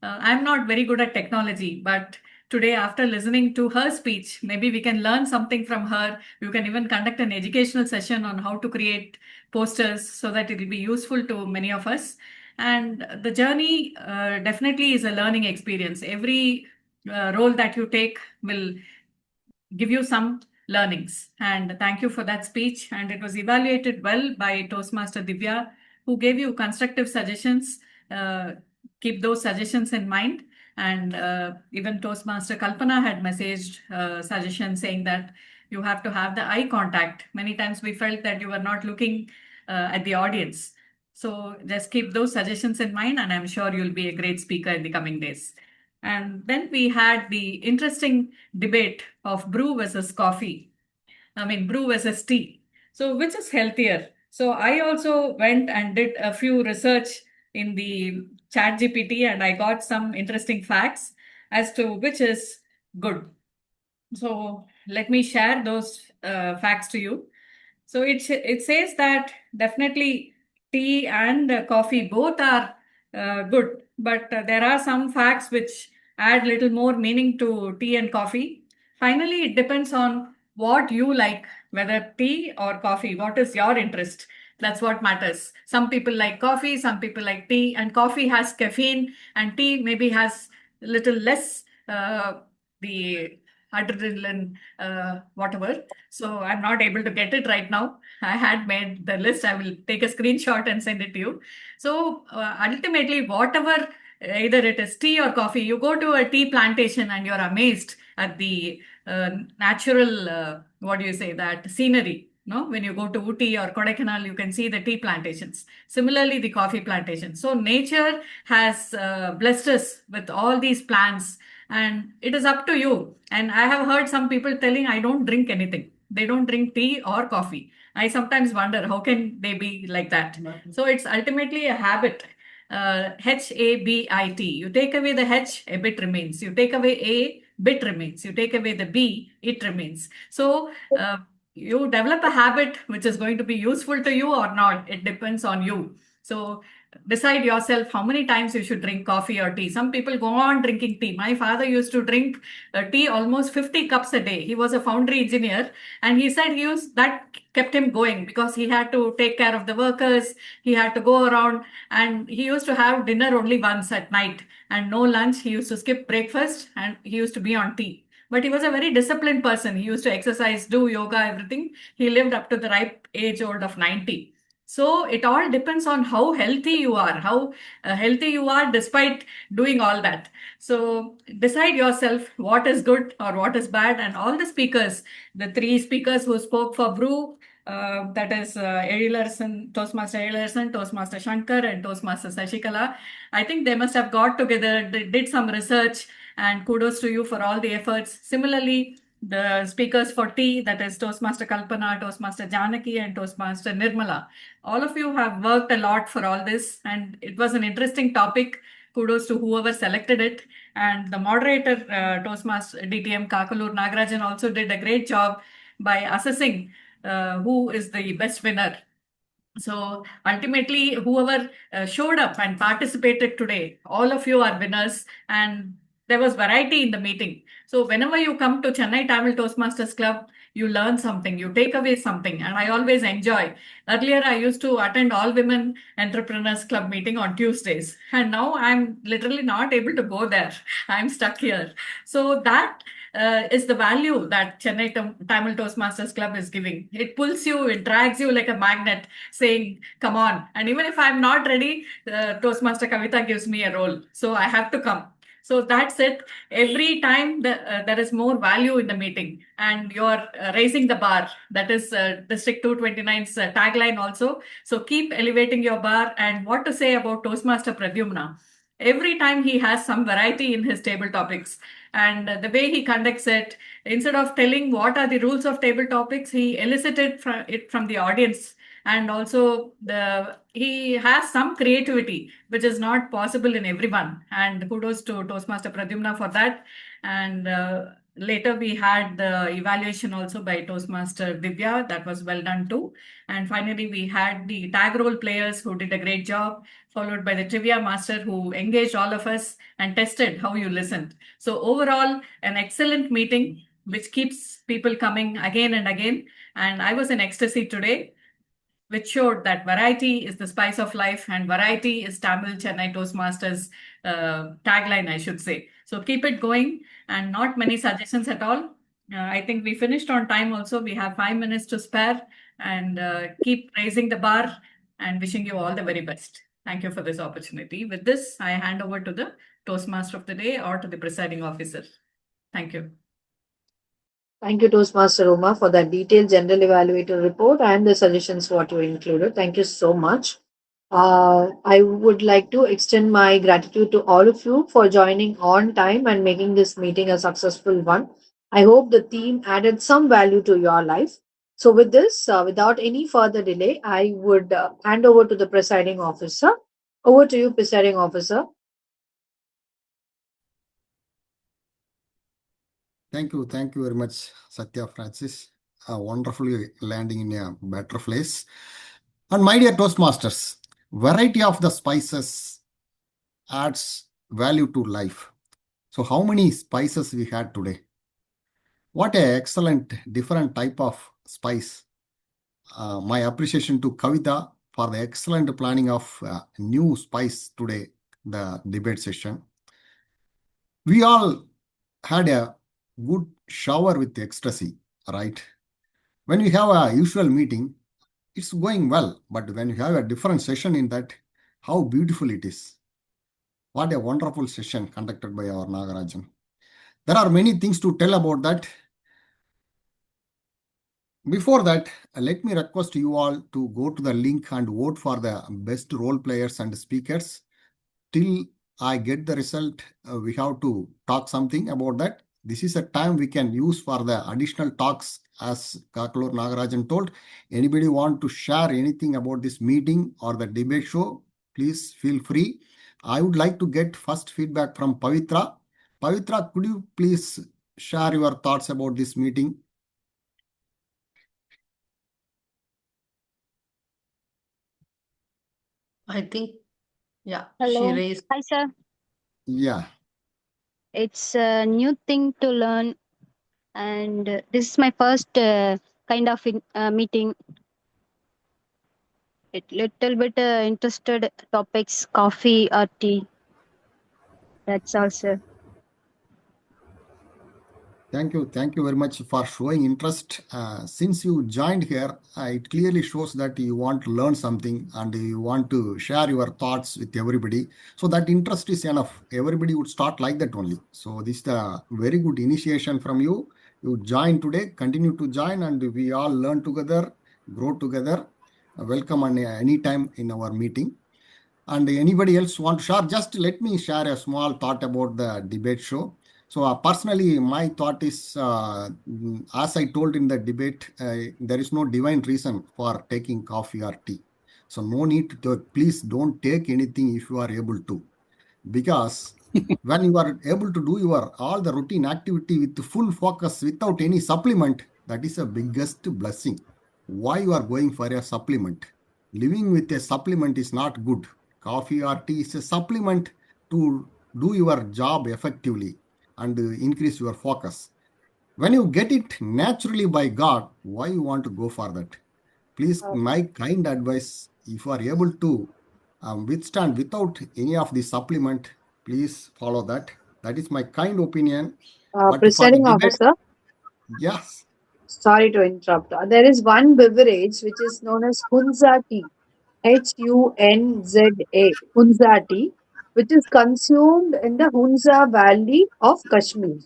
I'm not very good at technology, but today, after listening to her speech, maybe we can learn something from her. You can even conduct an educational session on how to create posters so that it will be useful to many of us. And the journey definitely is a learning experience. Every role that you take will give you some learnings. And thank you for that speech. And it was evaluated well by Toastmaster Divya, who gave you constructive suggestions. Keep those suggestions in mind. And even Toastmaster Kalpana had messaged suggestions saying that you have to have the eye contact. Many times we felt that you were not looking at the audience. So just keep those suggestions in mind, and I'm sure you'll be a great speaker in the coming days. And then we had the interesting debate of brew versus coffee. I mean, brew versus tea. So, which is healthier? So, I also went and did a few research in the chat GPT and I got some interesting facts as to which is good. So, let me share those facts to you. So, it says that definitely tea and coffee both are good, but there are some facts which add little more meaning to tea and coffee. Finally, it depends on what you like, whether tea or coffee. What is your interest? That's what matters. Some people like coffee, some people like tea, and coffee has caffeine, and tea maybe has a little less the adrenaline, whatever. So I'm not able to get it right now. I had made the list. I will take a screenshot and send it to you. So ultimately, whatever, either it is tea or coffee, you go to a tea plantation and you're amazed at the natural, what do you say, that scenery. No, when you go to Uti or Kodaikanal, you can see the tea plantations. Similarly, the coffee plantations. So nature has blessed us with all these plants, and it is up to you. And I have heard some people telling, I don't drink anything. They don't drink tea or coffee. I sometimes wonder how can they be like that. So it's ultimately a habit. HABIT. You take away the H, a bit remains. You take away A, bit remains. You take away the B, it remains. So you develop a habit which is going to be useful to you or not. It depends on you. So decide yourself how many times you should drink coffee or tea. Some people go on drinking tea. My father used to drink tea almost 50 cups a day. He was a foundry engineer, and he said that kept him going because he had to take care of the workers. He had to go around, and he used to have dinner only once at night and no lunch. He used to skip breakfast, and he used to be on tea. But he was a very disciplined person. He used to exercise, do yoga, everything. He lived up to the ripe age old of 90. So it all depends on how healthy you are, how healthy you are despite doing all that. So decide yourself what is good or what is bad. And all the speakers, the three speakers who spoke for Brew, that is Ezhilarasan, Toastmaster Ezhilarasan, Toastmaster Shankar, and Toastmaster Sashikala. I think they must have got together, they did some research, and kudos to you for all the efforts. Similarly, the speakers for tea, that is Toastmaster Kalpana, Toastmaster Janaki, and Toastmaster Nirmala. All of you have worked a lot for all this, and it was an interesting topic. Kudos to whoever selected it. And the moderator, Toastmaster DTM Kakalur Nagarajan, also did a great job by assessing who is the best winner. So ultimately, whoever showed up and participated today, all of you are winners, and there was variety in the meeting. So whenever you come to Chennai Tamil Toastmasters Club, you learn something, you take away something, and I always enjoy. Earlier, I used to attend all women entrepreneurs club meeting on Tuesdays, and now I'm literally not able to go there. I'm stuck here. So that is the value that Chennai Tamil Toastmasters Club is giving. It pulls you, it drags you like a magnet, saying, come on. And even if I'm not ready, Toastmaster Kavitha gives me a role. So I have to come. So that's it. Every time there is more value in the meeting, and you're raising the bar. That is District 229's tagline also. So keep elevating your bar. And what to say about Toastmaster Pradyumna? Every time he has some variety in his table topics, and the way he conducts it, instead of telling what are the rules of table topics, he elicited it from the audience. And also he has some creativity which is not possible in everyone, and kudos to Toastmaster Pradyumna for that. And later we had the evaluation also by Toastmaster Divya. That was well done too. And finally we had the tag role players who did a great job, followed by the trivia master who engaged all of us and tested how you listened. So overall, an excellent meeting which keeps people coming again and again. And I was in ecstasy today, which showed that variety is the spice of life, and variety is Tamil Chennai Toastmasters tagline, I should say. So keep it going, and not many suggestions at all. I think we finished on time also. We have 5 minutes to spare, and keep raising the bar, and wishing you all the very best. Thank you for this opportunity. With this, I hand over to the Toastmaster of the day or to the presiding officer. Thank you. Thank you, Toastmaster Uma, for that detailed general evaluator report and the suggestions what you included. Thank you so much. I would like to extend my gratitude to all of you for joining on time and making this meeting a successful one. I hope the theme added some value to your life. So, with this, without any further delay, I would hand over to the presiding officer. Over to you, presiding officer. Thank you very much, Satya Francis. Wonderfully landing in a better place. And my dear Toastmasters, variety of the spices adds value to life. So how many spices we had today? What an excellent different type of spice my appreciation to Kavitha for the excellent planning of new spice today, the debate session. We all had a good shower with ecstasy, right? When you have a usual meeting, it's going well, but when you have a different session in that, how beautiful it is. What a wonderful session conducted by our Nagarajan. There are many things to tell about that. Before that, let me request you all to go to the link and vote for the best role players and speakers. Till I get the result, we have to talk something about that. This is a time we can use for the additional talks, as Kakalur Nagarajan told. Anybody want to share anything about this meeting or the debate show, please feel free. I would like to get first feedback from Pavitra. Pavitra, could you please share your thoughts about this meeting? I think, yeah, she Hello. raised. Hi, sir. Yeah. It's a new thing to learn, and this is my first kind of meeting. It little bit interested topics, coffee or tea. That's all, sir. Thank you. Thank you very much for showing interest. Since you joined here, it clearly shows that you want to learn something and you want to share your thoughts with everybody. So that interest is enough. Everybody would start like that only. So this is the very good initiation from you. You join today, continue to join, and we all learn together, grow together. Welcome on any time in our meeting. And anybody else want to share? Just let me share a small thought about the debate show. So personally, my thought is, as I told in the debate, there is no divine reason for taking coffee or tea. So no need to, please don't take anything if you are able to. Because when you are able to do your all the routine activity with full focus without any supplement, that is the biggest blessing. Why you are going for a supplement? Living with a supplement is not good. Coffee or tea is a supplement to do your job effectively and increase your focus. When you get it naturally by God, why you want to go for that? Please, my kind advice, if you are able to withstand without any of the supplement, please follow that. That is my kind opinion. But for the Presiding debate, officer, yes. sorry to interrupt. There is one beverage which is known as Hunza tea, Hunza, Hunza tea, which is consumed in the Hunza Valley of Kashmir.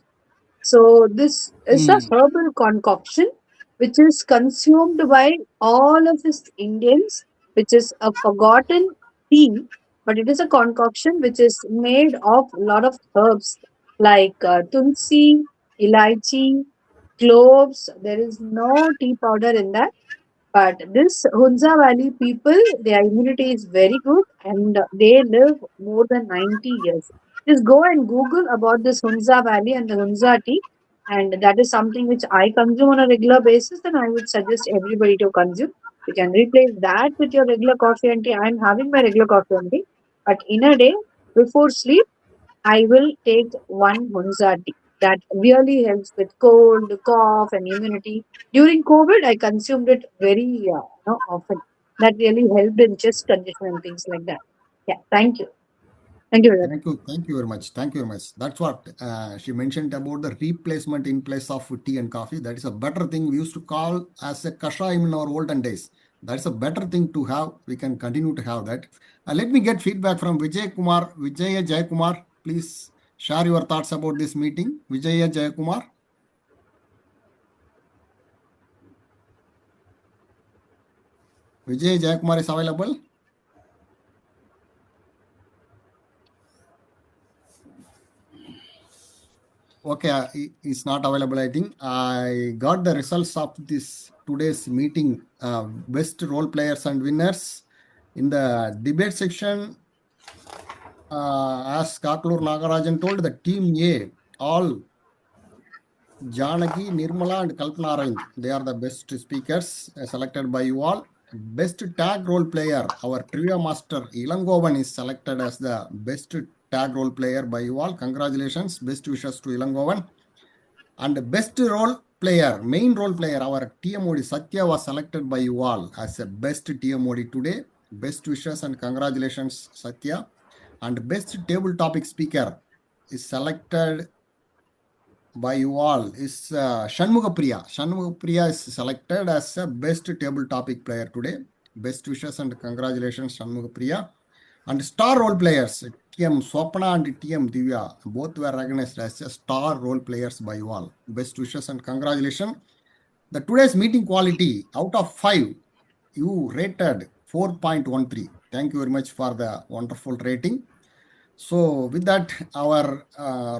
So this is a herbal concoction which is consumed by all of us Indians, which is a forgotten tea, but it is a concoction which is made of a lot of herbs like tulsi, elaichi, cloves. There is no tea powder in that. But this Hunza Valley people, their immunity is very good and they live more than 90 years. Just go and Google about this Hunza Valley and the Hunza tea, and that is something which I consume on a regular basis, and I would suggest everybody to consume. You can replace that with your regular coffee and tea. I am having my regular coffee and tea, but in a day, before sleep, I will take one Hunza tea. That really helps with cold, cough, and immunity. During COVID, I consumed it very often. That really helped in chest condition and things like that. Yeah, thank you. Thank you. Thank you. Thank you very much. Thank you very much. That's what she mentioned about the replacement in place of tea and coffee. That is a better thing we used to call as a kashayam in our olden days. That's a better thing to have. We can continue to have that. Let me get feedback from Vijay Kumar. Vijay Jayakumar, please share your thoughts about this meeting. Vijay Jayakumar. Vijay Jayakumar is available. Okay, it's not available. I think I got the results of this today's meeting. Best role players and winners in the debate section. As Kakalur Nagarajan told, the team A, all Janaki, Nirmala, and Kalpana Arvind, they are the best speakers selected by you all. Best tag role player, our trivia master Ilangovan is selected as the best tag role player by you all. Congratulations, best wishes to Ilangovan. And best role player, main role player, our TMOD Sathiya was selected by you all as a best TMOD today. Best wishes and congratulations, Sathiya. And best table topic speaker is selected by you all is Shanmuga Priya. Shanmuga Priya is selected as a best table topic player today. Best wishes and congratulations, Shanmuga Priya. And star role players, TM Swapna and TM Divya, both were recognized as star role players by you all. Best wishes and congratulations. The today's meeting quality, out of 5, you rated 4.13. Thank you very much for the wonderful rating. So with that, our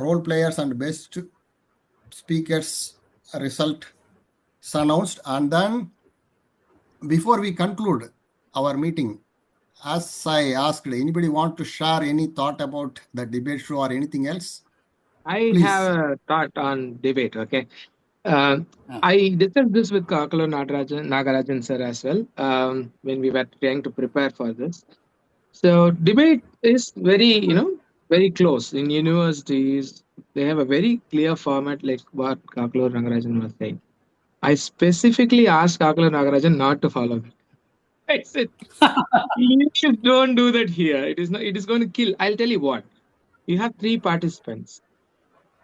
role players and best speakers result is announced. And then before we conclude our meeting, as I asked, anybody want to share any thought about the debate show or anything else? I Please. have a thought on debate. Okay. I discussed this with Kakalo Nagarajan sir as well when we were trying to prepare for this. So debate is very, very close. In universities, they have a very clear format like what Kakalo Nagarajan was saying. I specifically asked Kakalo Nagarajan not to follow that. I said, please don't do that here. It is going to kill. I'll tell you what. You have 3 participants.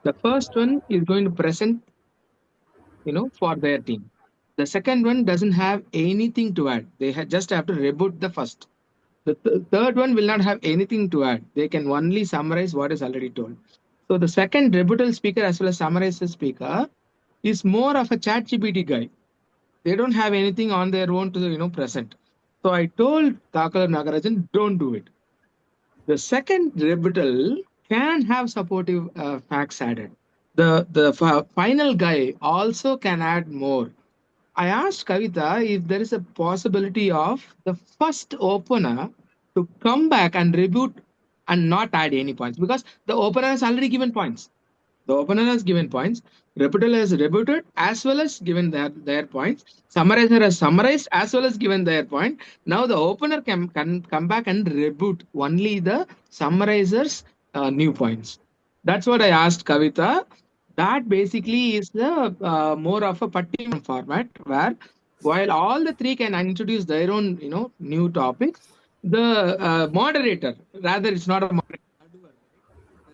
The first one is going to present, for their team. The second one doesn't have anything to add. They just have to reboot the first. The third one will not have anything to add. They can only summarize what is already told. So the second rebuttal speaker as well as summarizer speaker is more of a chat GPT guy. They don't have anything on their own to present. So I told Kakala Nagarajan, don't do it. The second rebuttal can have supportive facts added. The final guy also can add more. I asked Kavitha if there is a possibility of the first opener to come back and reboot and not add any points because the opener has already given points. The opener has given points. Rebuttal has rebutted as well as given their points. Summarizer has summarized as well as given their point. Now the opener can come back and reboot only the summarizer's new points. That's what I asked Kavitha. That basically is the more of a Pattiman format where while all the 3 can introduce their own new topics, the moderator, rather it's not a moderator, the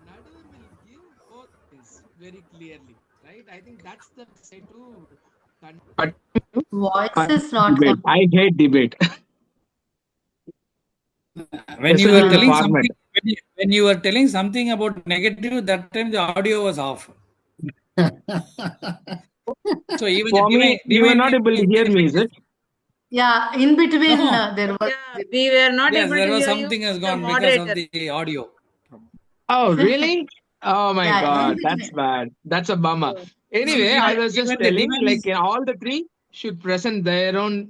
Naduvar will give both things very clearly, right? I think that's the way to Voice is not debate. I hate debate. When you were Especially the telling format. something, when you were telling something about negative, that time the audio was off. So even For me, you were not able to hear me, is it? Yeah, in between No. there was. Yeah, we were not Yes, able there to was hear you, something has the gone because of moderator. the audio. Oh, really? Oh my Yeah, God, in that's between. bad. That's a bummer. So, Anyway, I was just Even the telling, demand like is all the 3 should present their own,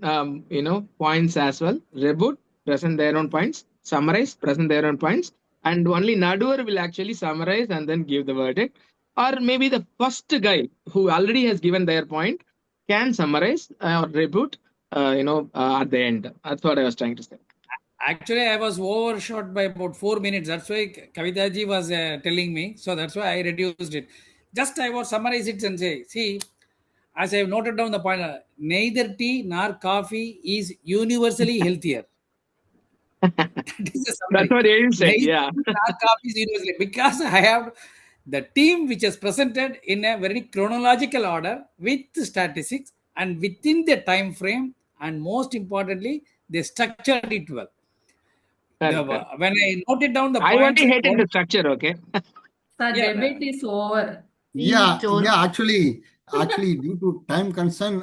points as well. Reboot, present their own points. Summarize, present their own points. And only Naduvar will actually summarize and then give the verdict. Or maybe the first guy who already has given their point can summarize or reboot, at the end. That's what I was trying to say. actually I was overshot by about 4 minutes. That's why Kavitha ji was telling me. So that's why I reduced it. Just I was summarize it and say, see, as I have noted down the point, neither tea nor coffee is universally healthier. That is a That's summary. what Aiden said. Neither Yeah. tea nor coffee is universally because I have the team which is presented in a very chronological order with statistics and within the time frame, and most importantly, they structured it well. Correct. When I noted down the I points, only I hated want, the structure, okay? The yeah, debate is over. Yeah, told. actually, due to time concern,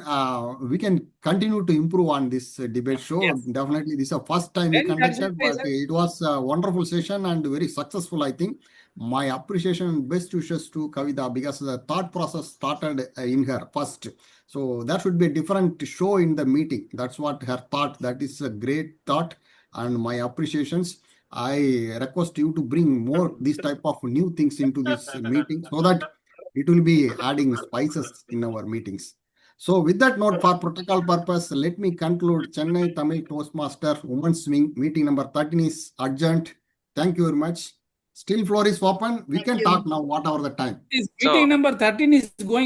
we can continue to improve on this debate show. yes. Definitely, this is the first time we Then that's conducted, why, but sir. it was a wonderful session and very successful, I think. My appreciation and best wishes to Kavitha because the thought process started in her first. So that should be a different show in the meeting. That's what her thought. That is a great thought, and my appreciations. I request you to bring more this type of new things into this meeting so that it will be adding spices in our meetings. So with that note, for protocol purpose, let me conclude Chennai Tamil Toastmaster Women's Meeting number 13 is adjourned. Thank you very much. Still floor is open. We can talk now whatever the time. This meeting number 13 is going